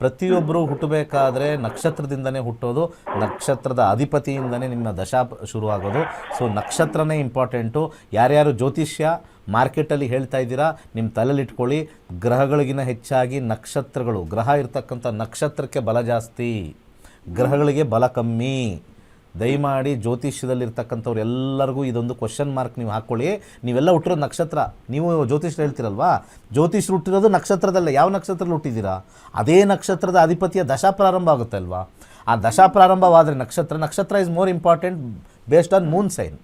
ಪ್ರತಿಯೊಬ್ಬರು ಹುಟ್ಟಬೇಕಾದ್ರೆ ನಕ್ಷತ್ರದಿಂದನೇ ಹುಟ್ಟೋದು, ನಕ್ಷತ್ರದ ಅಧಿಪತಿಯಿಂದನೇ ನಿಮ್ಮ ದಶಾ ಶುರುವಾಗೋದು. So ನಕ್ಷತ್ರನೇ important. ಯಾರ್ಯಾರು ಜ್ಯೋತಿಷ್ಯ ಮಾರ್ಕೆಟಲ್ಲಿ ಹೇಳ್ತಾ ಇದ್ದೀರಾ, ನಿಮ್ಮ ತಲೆಯಲ್ಲಿ ಇಟ್ಕೊಳ್ಳಿ, ಗ್ರಹಗಳಿಗಿಂತ ಹೆಚ್ಚಾಗಿ ನಕ್ಷತ್ರಗಳು, ಗ್ರಹ ಇರ್ತಕ್ಕಂಥ ನಕ್ಷತ್ರಕ್ಕೆ ಬಲ ಜಾಸ್ತಿ, ಗ್ರಹಗಳಿಗೆ ಬಲ ಕಮ್ಮಿ. ದಯಮಾಡಿ ಜ್ಯೋತಿಷ್ಯದಲ್ಲಿರ್ತಕ್ಕಂಥವ್ರು ಎಲ್ಲರಿಗೂ ಇದೊಂದು ಕ್ವಶನ್ ಮಾರ್ಕ್ ನೀವು ಹಾಕ್ಕೊಳ್ಳಿ. ನೀವೆಲ್ಲ ಹುಟ್ಟಿರೋದು ನಕ್ಷತ್ರ. ನೀವು ಜ್ಯೋತಿಷ್ಯ ಹೇಳ್ತೀರಲ್ವಾ, ಜ್ಯೋತಿಷ್ಯರು ಹುಟ್ಟಿರೋದು ನಕ್ಷತ್ರದಲ್ಲೇ. ಯಾವ ನಕ್ಷತ್ರದಲ್ಲಿ ಹುಟ್ಟಿದ್ದೀರಾ? ಅದೇ ನಕ್ಷತ್ರದ ಅಧಿಪತಿಯ ದಶಾ ಪ್ರಾರಂಭ ಆಗುತ್ತೆ ಅಲ್ವಾ. ಆ ದಶಾ ಪ್ರಾರಂಭವಾದರೆ ನಕ್ಷತ್ರ is more important based on moon sign.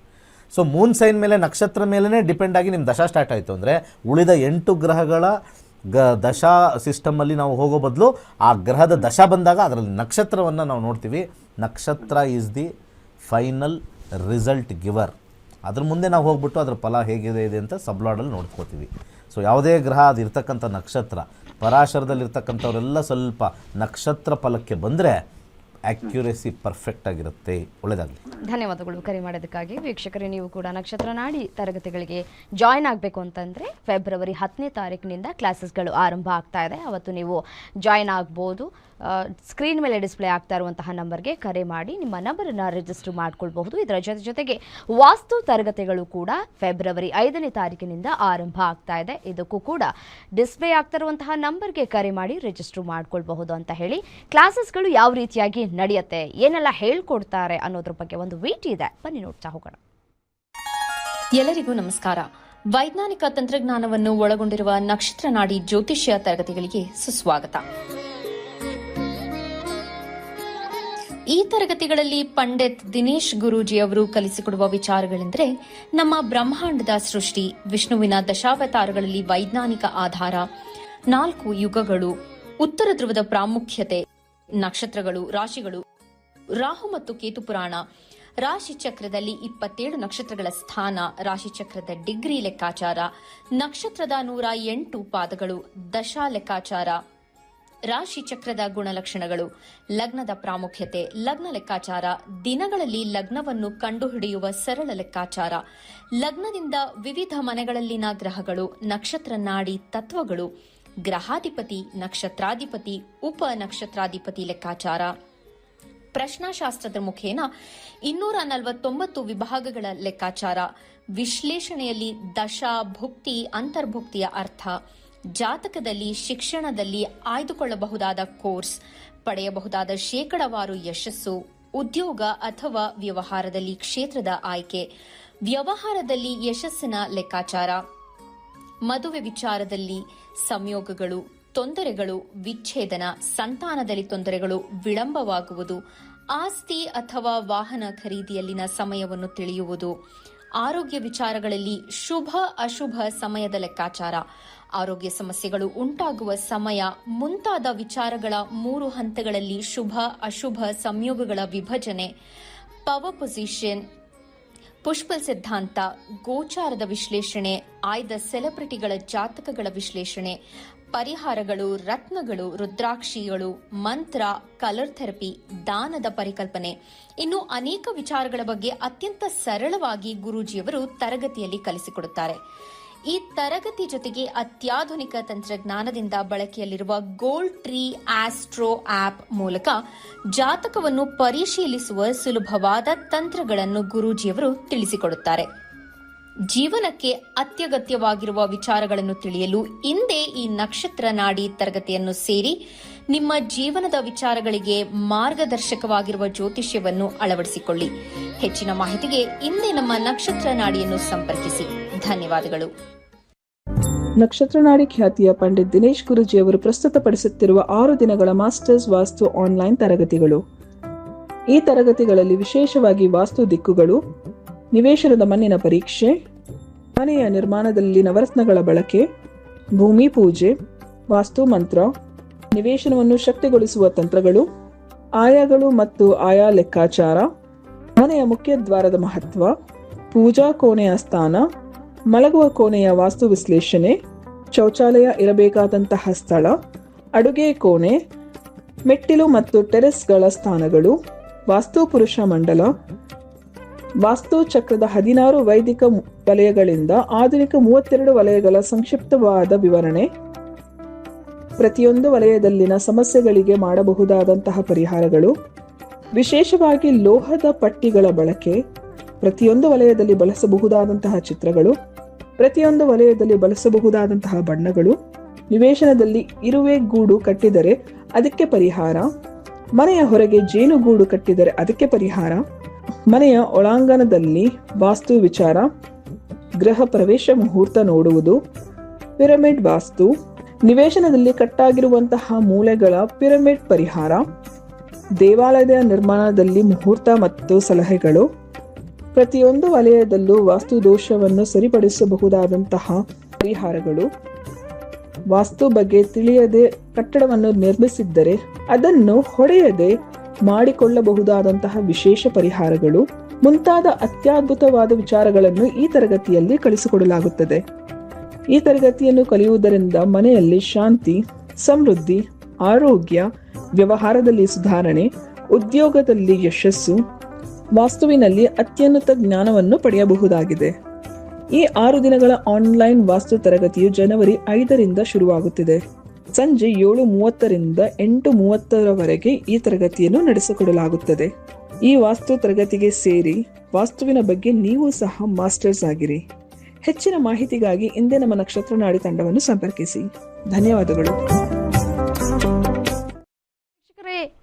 So moon sign ಮೇಲೆ, ನಕ್ಷತ್ರ ಮೇಲೇ ಡಿಪೆಂಡ್ ಆಗಿ ನಿಮ್ಮ ದಶಾ ಸ್ಟಾರ್ಟ್ ಆಯಿತು ಅಂದರೆ, ಉಳಿದ 8 ಗ್ರಹಗಳ ದಶಾ ಸಿಸ್ಟಮಲ್ಲಿ ನಾವು ಹೋಗೋ ಬದಲು ಆ ಗ್ರಹದ ದಶಾ ಬಂದಾಗ ಅದರಲ್ಲಿ ನಕ್ಷತ್ರವನ್ನು ನಾವು ನೋಡ್ತೀವಿ. ನಕ್ಷತ್ರ ಈಸ್ ದಿ ಫೈನಲ್ ರಿಸಲ್ಟ್ ಗಿವರ್. ಅದ್ರ ಮುಂದೆ ನಾವು ಹೋಗ್ಬಿಟ್ಟು ಅದರ ಫಲ ಹೇಗಿದೆ ಅಂತ ಸಬ್ಲಾಡಲ್ಲಿ ನೋಡ್ಕೋತೀವಿ. ಸೊ ಯಾವುದೇ ಗ್ರಹ ಅದು ಇರ್ತಕ್ಕಂಥ ನಕ್ಷತ್ರ, ಪರಾಶರದಲ್ಲಿರ್ತಕ್ಕಂಥವರೆಲ್ಲ ಸ್ವಲ್ಪ ನಕ್ಷತ್ರ ಫಲಕ್ಕೆ ಬಂದರೆ ಆ್ಯಕ್ಯುರೇಸಿ ಪರ್ಫೆಕ್ಟ್ ಆಗಿರುತ್ತೆ. ಒಳ್ಳೆಯದಾಗಲಿ. ಧನ್ಯವಾದಗಳು ಕರೆ ಮಾಡೋದಕ್ಕಾಗಿ. ವೀಕ್ಷಕರೇ, ನೀವು ಕೂಡ ನಕ್ಷತ್ರ ನಾಡಿ ತರಗತಿಗಳಿಗೆ ಜಾಯ್ನ್ ಆಗಬೇಕು ಅಂತಂದರೆ ಫೆಬ್ರವರಿ 10ನೇ ತಾರೀಕಿನಿಂದ ಕ್ಲಾಸಸ್ಗಳು ಆರಂಭ ಆಗ್ತಾ ಇದೆ. ಅವತ್ತು ನೀವು ಜಾಯ್ನ್ ಆಗ್ಬೋದು. ಸ್ಕ್ರೀನ್ ಮೇಲೆ ಡಿಸ್ಪ್ಲೇ ಆಗ್ತಾ ಇರುವಂತಹ ನಂಬರ್ಗೆ ಕರೆ ಮಾಡಿ ನಿಮ್ಮ ನಂಬರನ್ನು ರಿಜಿಸ್ಟರ್ ಮಾಡ್ಕೊಳ್ಬಹುದು. ಇದರ ಜೊತೆಗೆ ವಾಸ್ತು ತರಗತಿಗಳು ಕೂಡ ಫೆಬ್ರವರಿ 5ನೇ ತಾರೀಕಿನಿಂದ ಆರಂಭ ಆಗ್ತಾ ಇದೆ. ಇದಕ್ಕೂ ಕೂಡ ಡಿಸ್ಪ್ಲೇ ಆಗ್ತಾ ಇರುವಂತಹ ನಂಬರ್ಗೆ ಕರೆ ಮಾಡಿ ರಿಜಿಸ್ಟರ್ ಮಾಡ್ಕೊಳ್ಬಹುದು ಅಂತ ಹೇಳಿ, ಕ್ಲಾಸಸ್ಗಳು ಯಾವ ರೀತಿಯಾಗಿ ನಡೆಯುತ್ತೆ, ಏನೆಲ್ಲ ಹೇಳ್ಕೊಡ್ತಾರೆ ಅನ್ನೋದ್ರ ಬಗ್ಗೆ ಒಂದು ವಿಡಿಯೋ ಇದೆ, ಬನ್ನಿ ನೋಡ್ತಾ ಹೋಗೋಣ. ಎಲ್ಲರಿಗೂ ನಮಸ್ಕಾರ. ವೈಜ್ಞಾನಿಕ ತಂತ್ರಜ್ಞಾನವನ್ನು ಒಳಗೊಂಡಿರುವ ನಕ್ಷತ್ರ ನಾಡಿ ಜ್ಯೋತಿಷ್ಯ ತರಗತಿಗಳಿಗೆ ಸುಸ್ವಾಗತ. ಈ ತರಗತಿಗಳಲ್ಲಿ ಪಂಡಿತ್ ದಿನೇಶ್ ಗುರೂಜಿ ಅವರು ಕಲಿಸಿಕೊಡುವ ವಿಚಾರಗಳೆಂದರೆ, ನಮ್ಮ ಬ್ರಹ್ಮಾಂಡದ ಸೃಷ್ಟಿ, ವಿಷ್ಣುವಿನ ದಶಾವತಾರಗಳಲ್ಲಿ ವೈಜ್ಞಾನಿಕ ಆಧಾರ, 4 ಯುಗಗಳು, ಉತ್ತರ ಧ್ರುವದ ಪ್ರಾಮುಖ್ಯತೆ, ನಕ್ಷತ್ರಗಳು, ರಾಶಿಗಳು, ರಾಹು ಮತ್ತು ಕೇತು ಪುರಾಣ, ರಾಶಿ ಚಕ್ರದಲ್ಲಿ 27 ನಕ್ಷತ್ರಗಳ ಸ್ಥಾನ, ರಾಶಿ ಚಕ್ರದ ಡಿಗ್ರಿ ಲೆಕ್ಕಾಚಾರ, ನಕ್ಷತ್ರದ 108 ಪಾದಗಳು, ದಶಾ ಲೆಕ್ಕಾಚಾರ, ರಾಶಿ ಚಕ್ರದ ಗುಣಲಕ್ಷಣಗಳು, ಲಗ್ನದ ಪ್ರಾಮುಖ್ಯತೆ, ಲಗ್ನ ಲೆಕ್ಕಾಚಾರ, ದಿನಗಳಲ್ಲಿ ಲಗ್ನವನ್ನು ಕಂಡುಹಿಡಿಯುವ ಸರಳ ಲೆಕ್ಕಾಚಾರ, ಲಗ್ನದಿಂದ ವಿವಿಧ ಮನೆಗಳಲ್ಲಿನ ಗ್ರಹಗಳು, ನಕ್ಷತ್ರ ನಾಡಿ ತತ್ವಗಳು, ಗ್ರಹಾಧಿಪತಿ, ನಕ್ಷತ್ರಾಧಿಪತಿ, ಉಪ ನಕ್ಷತ್ರಾಧಿಪತಿ ಲೆಕ್ಕಾಚಾರ, ಪ್ರಶ್ನಾಶಾಸ್ತ್ರದ ಮುಖೇನ 249 ವಿಭಾಗಗಳ ಲೆಕ್ಕಾಚಾರ, ವಿಶ್ಲೇಷಣೆಯಲ್ಲಿ ದಶಾ, ಭುಕ್ತಿ, ಅಂತರ್ಭುಕ್ತಿಯ ಅರ್ಥ, ಜಾತಕದಲ್ಲಿ, ಶಿಕ್ಷಣದಲ್ಲಿ ಆಯ್ದುಕೊಳ್ಳಬಹುದಾದ ಕೋರ್ಸ್, ಪಡೆಯಬಹುದಾದ ಶೇಕಡವಾರು ಯಶಸ್ಸು, ಉದ್ಯೋಗ ಅಥವಾ ವ್ಯವಹಾರದಲ್ಲಿ ಕ್ಷೇತ್ರದ ಆಯ್ಕೆ, ವ್ಯವಹಾರದಲ್ಲಿ ಯಶಸ್ಸಿನ ಲೆಕ್ಕಾಚಾರ, ಮದುವೆ ವಿಚಾರದಲ್ಲಿ ಸಂಯೋಗಗಳು, ತೊಂದರೆಗಳು, ವಿಚ್ಛೇದನ, ಸಂತಾನದಲ್ಲಿ ತೊಂದರೆಗಳು, ವಿಳಂಬವಾಗುವುದು, ಆಸ್ತಿ ಅಥವಾ ವಾಹನ ಖರೀದಿಯಲ್ಲಿನ ಸಮಯವನ್ನು ತಿಳಿಯುವುದು, ಆರೋಗ್ಯ ವಿಚಾರಗಳಲ್ಲಿ ಶುಭ ಅಶುಭ ಸಮಯದ ಲೆಕ್ಕಾಚಾರ, ಆರೋಗ್ಯ ಸಮಸ್ಯೆಗಳು ಉಂಟಾಗುವ ಸಮಯ ಮುಂತಾದ ವಿಚಾರಗಳ 3 ಹಂತಗಳಲ್ಲಿ ಶುಭ ಅಶುಭ ಸಂಯೋಗಗಳ ವಿಭಜನೆ, ಪವರ್ ಪೊಸಿಷನ್, ಪುಷ್ಪಲ್ ಸಿದ್ಧಾಂತ, ಗೋಚಾರದ ವಿಶ್ಲೇಷಣೆ, ಆಯ್ದ ಸೆಲೆಬ್ರಿಟಿಗಳ ಜಾತಕಗಳ ವಿಶ್ಲೇಷಣೆ, ಪರಿಹಾರಗಳು, ರತ್ನಗಳು, ರುದ್ರಾಕ್ಷಿಗಳು, ಮಂತ್ರ, ಕಲರ್ ಥೆರಪಿ, ದಾನದ ಪರಿಕಲ್ಪನೆ, ಇನ್ನು ಅನೇಕ ವಿಚಾರಗಳ ಬಗ್ಗೆ ಅತ್ಯಂತ ಸರಳವಾಗಿ ಗುರೂಜಿಯವರು ತರಗತಿಯಲ್ಲಿ ಕಲಿಸಿಕೊಡುತ್ತಾರೆ. ಈ ತರಗತಿ ಜೊತೆಗೆ ಅತ್ಯಾಧುನಿಕ ತಂತ್ರಜ್ಞಾನದಿಂದ ಬಳಕೆಯಲ್ಲಿರುವ ಗೋಲ್ಡ್ ಟ್ರೀ ಆಸ್ಟ್ರೋ ಆಪ್ ಮೂಲಕ ಜಾತಕವನ್ನು ಪರಿಶೀಲಿಸುವ ಸುಲಭವಾದ ತಂತ್ರಗಳನ್ನು ಗುರೂಜಿಯವರು ತಿಳಿಸಿಕೊಡುತ್ತಾರೆ. ಜೀವನಕ್ಕೆ ಅತ್ಯಗತ್ಯವಾಗಿರುವ ವಿಚಾರಗಳನ್ನು ತಿಳಿಯಲು ಇಂದೇ ಈ ನಕ್ಷತ್ರ ನಾಡಿ ತರಗತಿಯನ್ನು ಸೇರಿ ನಿಮ್ಮ ಜೀವನದ ವಿಚಾರಗಳಿಗೆ ಮಾರ್ಗದರ್ಶಕವಾಗಿರುವ ಜ್ಯೋತಿಷ್ಯವನ್ನು ಅಳವಡಿಸಿಕೊಳ್ಳಿ. ಹೆಚ್ಚಿನ ಮಾಹಿತಿಗೆ ಇಂದೇ ನಮ್ಮ ನಕ್ಷತ್ರ ನಾಡಿಯನ್ನು ಸಂಪರ್ಕಿಸಿ. ಧನ್ಯವಾದಗಳು. ನಕ್ಷತ್ರನಾಡಿ ಖ್ಯಾತಿಯ ಪಂಡಿತ್ ದಿನೇಶ್ ಗುರೂಜಿ ಅವರು ಪ್ರಸ್ತುತಪಡಿಸುತ್ತಿರುವ 6 ದಿನಗಳ ಮಾಸ್ಟರ್ಸ್ ವಾಸ್ತು ಆನ್ಲೈನ್ ತರಗತಿಗಳು. ಈ ತರಗತಿಗಳಲ್ಲಿ ವಿಶೇಷವಾಗಿ ವಾಸ್ತು ದಿಕ್ಕುಗಳು, ನಿವೇಶನದ ಮಣ್ಣಿನ ಪರೀಕ್ಷೆ, ಮನೆಯ ನಿರ್ಮಾಣದಲ್ಲಿ ನವರತ್ನಗಳ ಬಳಕೆ, ಭೂಮಿ ಪೂಜೆ, ವಾಸ್ತು ಮಂತ್ರ, ನಿವೇಶನವನ್ನು ಶಕ್ತಿಗೊಳಿಸುವ ತಂತ್ರಗಳು, ಆಯಾಗಳು ಮತ್ತು ಆಯಾ ಲೆಕ್ಕಾಚಾರ, ಮನೆಯ ಮುಖ್ಯ ದ್ವಾರದ ಮಹತ್ವ, ಪೂಜಾ ಕೋಣೆಯ ಸ್ಥಾನ, ಮಲಗುವ ಕೋಣೆಯ ವಾಸ್ತು ವಿಶ್ಲೇಷಣೆ, ಶೌಚಾಲಯ ಇರಬೇಕಾದಂತಹ ಸ್ಥಳ, ಅಡುಗೆ ಕೋಣೆ, ಮೆಟ್ಟಿಲು ಮತ್ತು ಟೆರೆಸ್ಗಳ ಸ್ಥಾನಗಳು, ವಾಸ್ತು ಪುರುಷ ಮಂಡಲ, ವಾಸ್ತು ಚಕ್ರದ 16 ವೈದಿಕ ವಲಯಗಳಿಂದ ಆಧುನಿಕ 32 ವಲಯಗಳ ಸಂಕ್ಷಿಪ್ತವಾದ ವಿವರಣೆ, ಪ್ರತಿಯೊಂದು ವಲಯದಲ್ಲಿನ ಸಮಸ್ಯೆಗಳಿಗೆ ಮಾಡಬಹುದಾದಂತಹ ಪರಿಹಾರಗಳು, ವಿಶೇಷವಾಗಿ ಲೋಹದ ಪಟ್ಟಿಗಳ ಬಳಕೆ, ಪ್ರತಿಯೊಂದು ವಲಯದಲ್ಲಿ ಬಳಸಬಹುದಾದಂತಹ ಚಿತ್ರಗಳು, ಪ್ರತಿಯೊಂದು ವಲಯದಲ್ಲಿ ಬಳಸಬಹುದಾದಂತಹ ಬಣ್ಣಗಳು, ನಿವೇಶನದಲ್ಲಿ ಇರುವೆ ಗೂಡು ಕಟ್ಟಿದರೆ ಅದಕ್ಕೆ ಪರಿಹಾರ, ಮನೆಯ ಹೊರಗೆ ಜೇನುಗೂಡು ಕಟ್ಟಿದರೆ ಅದಕ್ಕೆ ಪರಿಹಾರ, ಮನೆಯ ಒಳಾಂಗಣದಲ್ಲಿ ವಾಸ್ತು ವಿಚಾರ, ಗೃಹ ಪ್ರವೇಶ ಮುಹೂರ್ತ ನೋಡುವುದು, ಪಿರಮಿಡ್ ವಾಸ್ತು, ನಿವೇಶನದಲ್ಲಿ ಕಟ್ಟಾಗಿರುವಂತಹ ಮೂಲೆಗಳ ಪಿರಮಿಡ್ ಪರಿಹಾರ, ದೇವಾಲಯದ ನಿರ್ಮಾಣದಲ್ಲಿ ಮುಹೂರ್ತ ಮತ್ತು ಸಲಹೆಗಳು, ಪ್ರತಿಯೊಂದು ವಲಯದಲ್ಲೂ ವಾಸ್ತು ದೋಷವನ್ನು ಸರಿಪಡಿಸಬಹುದಾದಂತಹ ಪರಿಹಾರಗಳು, ವಾಸ್ತು ಬಗ್ಗೆ ತಿಳಿಯದೆ ಕಟ್ಟಡವನ್ನು ನಿರ್ಮಿಸಿದ್ದರೆ ಅದನ್ನು ಹೊಡೆಯದೆ ಮಾಡಿಕೊಳ್ಳಬಹುದಾದಂತಹ ವಿಶೇಷ ಪರಿಹಾರಗಳು ಮುಂತಾದ ಅತ್ಯದ್ಭುತವಾದ ವಿಚಾರಗಳನ್ನು ಈ ತರಗತಿಯಲ್ಲಿ ಕಲಿಸಿಕೊಡಲಾಗುತ್ತದೆ. ಈ ತರಗತಿಯನ್ನು ಕಲಿಯುವುದರಿಂದ ಮನೆಯಲ್ಲಿ ಶಾಂತಿ, ಸಮೃದ್ಧಿ, ಆರೋಗ್ಯ, ವ್ಯವಹಾರದಲ್ಲಿ ಸುಧಾರಣೆ, ಉದ್ಯೋಗದಲ್ಲಿ ಯಶಸ್ಸು, ವಾಸ್ತುವಿನಲ್ಲಿ ಅತ್ಯುನ್ನತ ಜ್ಞಾನವನ್ನು ಪಡೆಯಬಹುದಾಗಿದೆ. ಈ 6 ದಿನಗಳ ಆನ್ಲೈನ್ ವಾಸ್ತು ತರಗತಿಯು ಜನವರಿ 5ರಿಂದ ಶುರುವಾಗುತ್ತಿದೆ. ಸಂಜೆ 7:30ರಿಂದ 8:30ರವರೆಗೆ ಈ ತರಗತಿಯನ್ನು ನಡೆಸಿಕೊಡಲಾಗುತ್ತದೆ. ಈ ವಾಸ್ತು ತರಗತಿಗೆ ಸೇರಿ ವಾಸ್ತುವಿನ ಬಗ್ಗೆ ನೀವು ಸಹ ಮಾಸ್ಟರ್ಸ್ ಆಗಿರಿ. ಹೆಚ್ಚಿನ ಮಾಹಿತಿಗಾಗಿ ಇಂದೇ ನಮ್ಮ ನಕ್ಷತ್ರ ನಾಡಿ ತಂಡವನ್ನು ಸಂಪರ್ಕಿಸಿ. ಧನ್ಯವಾದಗಳು.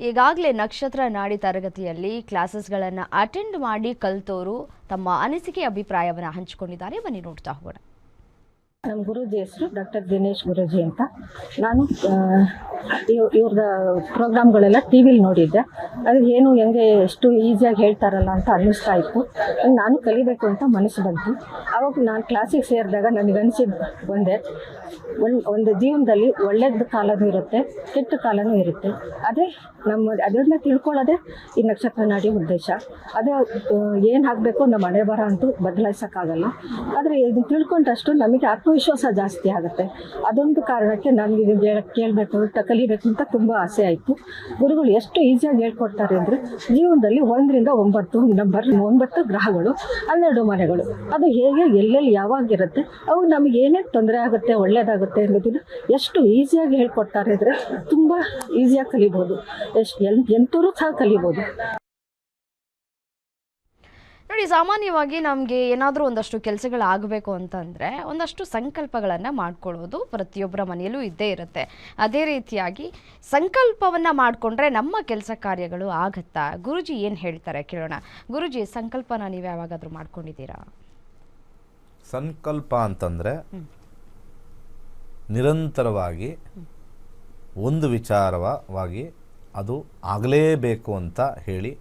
ಈಗಾಗಲೇ ನಕ್ಷತ್ರ ನಾಡಿ ತರಗತಿಯಲ್ಲಿ ಕ್ಲಾಸಸ್ಗಳನ್ನು ಅಟೆಂಡ್ ಮಾಡಿ ಕಲಿತವರು ತಮ್ಮ ಅನಿಸಿಕೆ ಅಭಿಪ್ರಾಯವನ್ನು ಹಂಚಿಕೊಂಡಿದ್ದಾರೆ. ಬನ್ನಿ ನೋಡ್ತಾ ಹೋಗೋಣ. ನಮ್ಮ ಗುರೂಜಿ ಹೆಸರು ಡಾಕ್ಟರ್ ದಿನೇಶ್ ಗುರೂಜಿ ಅಂತ. ನಾನು ಇವ್ರದ ಪ್ರೋಗ್ರಾಮ್ಗಳೆಲ್ಲ ಟಿ ವಿಲಿ ನೋಡಿದ್ದೆ. ಅದು ಏನು ಹೆಂಗೆ ಎಷ್ಟು ಈಸಿಯಾಗಿ ಹೇಳ್ತಾರಲ್ಲ ಅಂತ ಅನ್ನಿಸ್ತಾ ಇತ್ತು. ನಾನು ಕಲಿಬೇಕು ಅಂತ ಮನಸ್ಸು ಬಂತು. ಆವಾಗ ನಾನು ಕ್ಲಾಸಿಗೆ ಸೇರಿದಾಗ ನನಗನ್ಸಿದ್ದು ಒಂದು ಜೀವನದಲ್ಲಿ ಒಳ್ಳೆಯದು ಕಾಲನೂ ಇರುತ್ತೆ, ಕೆಟ್ಟ ಕಾಲನೂ ಇರುತ್ತೆ. ಅದನ್ನ ತಿಳ್ಕೊಳ್ಳೋದೇ ಈ ನಕ್ಷತ್ರ ನಾಡಿ ಉದ್ದೇಶ. ಅದೇ ಏನು ಆಗಬೇಕು ನಮ್ಮ ಹಣೆ ಬರ ಅಂತೂ ಬದಲಾಯಿಸೋಕ್ಕಾಗಲ್ಲ. ಆದರೆ ಇದನ್ನು ತಿಳ್ಕೊಂಡಷ್ಟು ನಮಗೆ ಆತ್ಮವಿಶ್ವಾಸ ಜಾಸ್ತಿ ಆಗುತ್ತೆ. ಅದೊಂದು ಕಾರಣಕ್ಕೆ ನನಗೆ ಇದು ಕೇಳಬೇಕು ಕಲಿಬೇಕು ಅಂತ ತುಂಬ ಆಸೆ ಆಯಿತು. ಗುರುಗಳು ಎಷ್ಟು ಈಸಿಯಾಗಿ ಹೇಳ್ಕೊಡ್ತಾರೆ ಅಂದರೆ, ಜೀವನದಲ್ಲಿ 1ರಿಂದ 9 ನಂಬರ್ 9 ಗ್ರಹಗಳು, 12 ಮನೆಗಳು, ಅದು ಹೇಗೆ ಎಲ್ಲೆಲ್ಲಿ ಯಾವಾಗಿರುತ್ತೆ, ಅವು ನಮಗೆ ಏನೇನು ತೊಂದರೆ ಆಗುತ್ತೆ ಒಳ್ಳೆಯದಾಗುತ್ತೆ ಅನ್ನೋದನ್ನು ಎಷ್ಟು ಈಸಿಯಾಗಿ ಹೇಳ್ಕೊಡ್ತಾರೆ ಅಂದರೆ ತುಂಬ ಈಸಿಯಾಗಿ ಕಲಿಬೋದು. ಎಂಥವ್ರು ಸಹ ಕಲಿಬೋದು. ನೋಡಿ, ಸಾಮಾನ್ಯವಾಗಿ ನಮಗೆ ಏನಾದರೂ ಒಂದಷ್ಟು ಕೆಲಸಗಳಾಗಬೇಕು ಅಂತಂದರೆ ಒಂದಷ್ಟು ಸಂಕಲ್ಪಗಳನ್ನು ಮಾಡ್ಕೊಳ್ಳೋದು ಪ್ರತಿಯೊಬ್ಬರ ಮನೆಯಲ್ಲೂ ಇದ್ದೇ ಇರುತ್ತೆ. ಅದೇ ರೀತಿಯಾಗಿ ಸಂಕಲ್ಪವನ್ನು ಮಾಡಿಕೊಂಡ್ರೆ ನಮ್ಮ ಕೆಲಸ ಕಾರ್ಯಗಳು ಆಗತ್ತಾ? ಗುರುಜಿ ಏನು ಹೇಳ್ತಾರೆ ಕೇಳೋಣ. ಗುರುಜಿ, ಸಂಕಲ್ಪನ ನೀವು ಯಾವಾಗಾದರೂ ಮಾಡ್ಕೊಂಡಿದ್ದೀರಾ? ಸಂಕಲ್ಪ ಅಂತಂದರೆ ನಿರಂತರವಾಗಿ ಒಂದು ವಿಚಾರವಾಗಿ ಅದು ಆಗಲೇಬೇಕು ಅಂತ ಹೇಳಿ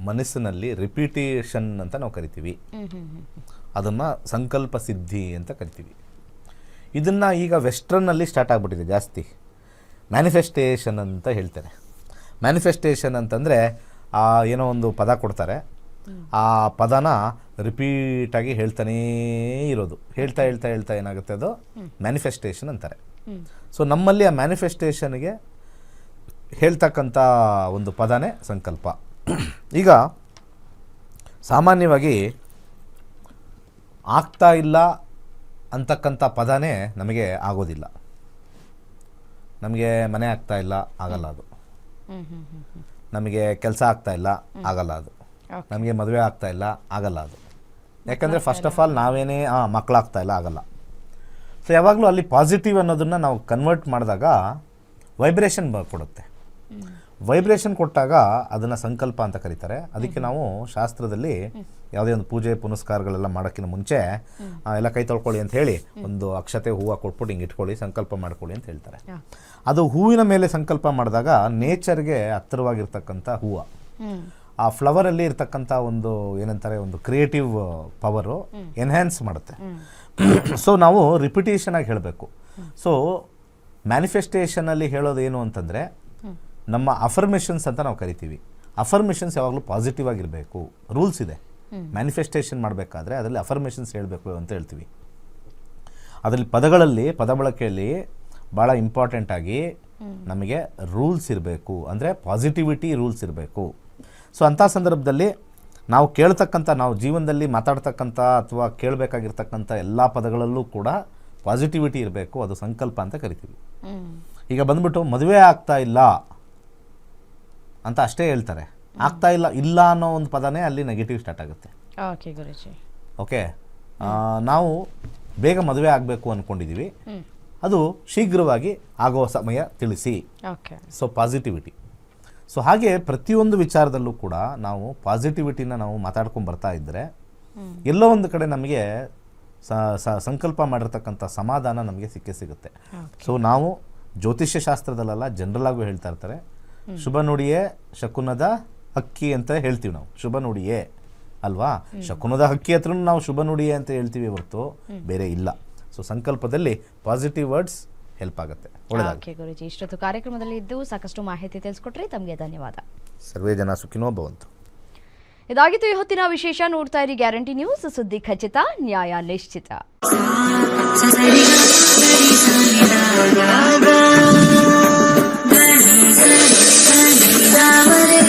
ಮನಸ್ಸಿನಲ್ಲಿ ರಿಪಿಟೇಷನ್ ಅಂತ ನಾವು ಕರಿತೀವಿ. ಅದನ್ನು ಸಂಕಲ್ಪ ಸಿದ್ಧಿ ಅಂತ ಕರಿತೀವಿ. ಇದನ್ನು ಈಗ ವೆಸ್ಟರ್ನಲ್ಲಿ ಸ್ಟಾರ್ಟ್ ಆಗಿಬಿಟ್ಟಿದೆ ಜಾಸ್ತಿ. ಮ್ಯಾನಿಫೆಸ್ಟೇಷನ್ ಅಂತ ಹೇಳ್ತಾರೆ. ಮ್ಯಾನಿಫೆಸ್ಟೇಷನ್ ಅಂತಂದರೆ ಏನೋ ಒಂದು ಪದ ಕೊಡ್ತಾರೆ, ಆ ಪದನ ರಿಪೀಟಾಗಿ ಹೇಳ್ತಾನೇ ಇರೋದು. ಹೇಳ್ತಾ ಹೇಳ್ತಾ ಹೇಳ್ತಾ ಏನಾಗುತ್ತೆ, ಅದು ಮ್ಯಾನಿಫೆಸ್ಟೇಷನ್ ಅಂತಾರೆ. ಸೊ ನಮ್ಮಲ್ಲಿ ಆ ಮ್ಯಾನಿಫೆಸ್ಟೇಷನ್ಗೆ ಹೇಳ್ತಕ್ಕಂಥ ಒಂದು ಪದನೇ ಸಂಕಲ್ಪ. ಈಗ ಸಾಮಾನ್ಯವಾಗಿ ಆಗ್ತಾ ಇಲ್ಲ ಅಂತಕ್ಕಂಥ ಪದನೇ ನಮಗೆ ಆಗೋದಿಲ್ಲ. ನಮಗೆ ಮನೆ ಆಗ್ತಾ ಇಲ್ಲ, ಆಗಲ್ಲ ಅದು. ನಮಗೆ ಕೆಲಸ ಆಗ್ತಾ ಇಲ್ಲ, ಆಗಲ್ಲ ಅದು. ನಮಗೆ ಮದುವೆ ಆಗ್ತಾ ಇಲ್ಲ, ಆಗಲ್ಲ ಅದು. ಯಾಕಂದರೆ ಫಸ್ಟ್ ಆಫ್ ಆಲ್ ನಾವೇನೇ ಮಕ್ಕಳಾಗ್ತಾ ಇಲ್ಲ, ಆಗಲ್ಲ. ಸೊ ಯಾವಾಗಲೂ ಅಲ್ಲಿ ಪಾಸಿಟಿವ್ ಅನ್ನೋದನ್ನು ನಾವು ಕನ್ವರ್ಟ್ ಮಾಡಿದಾಗ ವೈಬ್ರೇಷನ್ ಕೊಡುತ್ತೆ. ವೈಬ್ರೇಷನ್ ಕೊಟ್ಟಾಗ ಅದನ್ನು ಸಂಕಲ್ಪ ಅಂತ ಕರೀತಾರೆ. ಅದಕ್ಕೆ ನಾವು ಶಾಸ್ತ್ರದಲ್ಲಿ ಯಾವುದೇ ಒಂದು ಪೂಜೆ ಪುನಸ್ಕಾರಗಳೆಲ್ಲ ಮಾಡೋಕ್ಕಿಂತ ಮುಂಚೆ ಎಲ್ಲ ಕೈ ತೊಳ್ಕೊಳ್ಳಿ ಅಂತ ಹೇಳಿ ಒಂದು ಅಕ್ಷತೆ ಹೂವು ಕೊಟ್ಬಿಟ್ಟು ಹಿಂಗೆ ಇಟ್ಕೊಳ್ಳಿ, ಸಂಕಲ್ಪ ಮಾಡ್ಕೊಳ್ಳಿ ಅಂತ ಹೇಳ್ತಾರೆ. ಅದು ಹೂವಿನ ಮೇಲೆ ಸಂಕಲ್ಪ ಮಾಡಿದಾಗ ನೇಚರ್ಗೆ ಹತ್ತಿರವಾಗಿರ್ತಕ್ಕಂಥ ಹೂವು, ಆ ಫ್ಲವರಲ್ಲಿ ಇರ್ತಕ್ಕಂಥ ಒಂದು ಏನಂತಾರೆ ಒಂದು ಕ್ರಿಯೇಟಿವ್ ಪವರು ಎನ್ಹ್ಯಾನ್ಸ್ ಮಾಡುತ್ತೆ. ಸೊ ನಾವು ರಿಪಿಟೇಷನ್ ಆಗಿ ಹೇಳಬೇಕು. ಸೊ ಮ್ಯಾನಿಫೆಸ್ಟೇಷನಲ್ಲಿ ಹೇಳೋದು ಏನು ಅಂತಂದರೆ ನಮ್ಮ ಅಫರ್ಮೇಷನ್ಸ್ ಅಂತ ನಾವು ಕರಿತೀವಿ. ಅಫರ್ಮೇಷನ್ಸ್ ಯಾವಾಗಲೂ ಪಾಸಿಟಿವ್ ಆಗಿರಬೇಕು. ರೂಲ್ಸ್ ಇದೆ ಮ್ಯಾನಿಫೆಸ್ಟೇಷನ್ ಮಾಡಬೇಕಾದ್ರೆ, ಅದರಲ್ಲಿ ಅಫರ್ಮೇಷನ್ಸ್ ಹೇಳಬೇಕು ಅಂತ ಹೇಳ್ತೀವಿ. ಅದರಲ್ಲಿ ಪದಗಳಲ್ಲಿ ಪದ ಬಳಕೆಯಲ್ಲಿ ಭಾಳ ಇಂಪಾರ್ಟೆಂಟಾಗಿ ನಮಗೆ ರೂಲ್ಸ್ ಇರಬೇಕು, ಅಂದರೆ ಪಾಸಿಟಿವಿಟಿ ರೂಲ್ಸ್ ಇರಬೇಕು. ಸೊ ಅಂಥ ಸಂದರ್ಭದಲ್ಲಿ ನಾವು ಕೇಳ್ತಕ್ಕಂಥ, ನಾವು ಜೀವನದಲ್ಲಿ ಮಾತಾಡ್ತಕ್ಕಂಥ ಅಥವಾ ಕೇಳಬೇಕಾಗಿರ್ತಕ್ಕಂಥ ಎಲ್ಲ ಪದಗಳಲ್ಲೂ ಕೂಡ ಪಾಸಿಟಿವಿಟಿ ಇರಬೇಕು. ಅದು ಸಂಕಲ್ಪ ಅಂತ ಕರಿತೀವಿ. ಈಗ ಬಂದ್ಬಿಟ್ಟು ಮದುವೆ ಆಗ್ತಾ ಇಲ್ಲ ಅಂತ ಅಷ್ಟೇ ಹೇಳ್ತಾರೆ. ಆಗ್ತಾ ಇಲ್ಲ ಅನ್ನೋ ಒಂದು ಪದನೇ ಅಲ್ಲಿ ನೆಗೆಟಿವ್ ಸ್ಟಾರ್ಟ್ ಆಗುತ್ತೆ. ಓಕೆ ಗುರುಜಿ. ಓಕೆ, ನಾವು ಬೇಗ ಮದುವೆ ಆಗಬೇಕು ಅಂದ್ಕೊಂಡಿದ್ದೀವಿ, ಅದು ಶೀಘ್ರವಾಗಿ ಆಗೋ ಸಮಯ ತಿಳಿಸಿ. ಓಕೆ. So positivity. ಸೊ ಹಾಗೆ ಪ್ರತಿಯೊಂದು ವಿಚಾರದಲ್ಲೂ ಕೂಡ ನಾವು ಪಾಸಿಟಿವಿಟಿನ ನಾವು ಮಾತಾಡ್ಕೊಂಡು ಬರ್ತಾ ಇದ್ದರೆ ಎಲ್ಲೋ ಒಂದು ಕಡೆ ನಮಗೆ ಸಂಕಲ್ಪ ಮಾಡಿರ್ತಕ್ಕಂಥ ಸಮಾಧಾನ ನಮಗೆ ಸಿಗುತ್ತೆ. ಸೊ ನಾವು ಜ್ಯೋತಿಷ್ಯ ಶಾಸ್ತ್ರದಲ್ಲೆಲ್ಲ ಜನರಲ್ ಆಗೂ ಹೇಳ್ತಾ ಇರ್ತಾರೆ, ಶುಭ ನುಡಿಯೇ ಶಕುನದ ಹಕ್ಕಿ ಅಂತ ಹೇಳ್ತೀವಿ ನಾವು. ಶುಭ ನುಡಿಯೇ ಅಲ್ವಾ, ಶಕುನದ ಹಕ್ಕಿ ಹತ್ರ ನಾವು ಶುಭ ನುಡಿಯೇ ಅಂತ ಹೇಳ್ತೀವಿ ಹೊರತು ಬೇರೆ ಇಲ್ಲ. ಸೊ ಸಂಕಲ್ಪದಲ್ಲಿ ಪಾಸಿಟಿವ್ ವರ್ಡ್ಸ್ ಹೆಲ್ಪ್ ಆಗುತ್ತೆ. ಓಕೆ ಗುರುಜಿ, ಇಷ್ಟೊತ್ತು ಕಾರ್ಯಕ್ರಮದಲ್ಲಿ ಇದ್ದು ಸಾಕಷ್ಟು ಮಾಹಿತಿ ತಿಳಿಸ್ಕೊಟ್ರಿ, ತಮಗೆ ಧನ್ಯವಾದ. ಸರ್ವೇ ಜನ ಸುಖಿನೋ ಭವಂತು. ಇದಾಗಿತ್ತು ಇವತ್ತಿನ ವಿಶೇಷ. ನೋಡ್ತಾ ಇರಿ ಗ್ಯಾರಂಟಿ ನ್ಯೂಸ್, ಸುದ್ದಿ ಖಚಿತ, ನ್ಯಾಯ ನಿಶ್ಚಿತ. Damare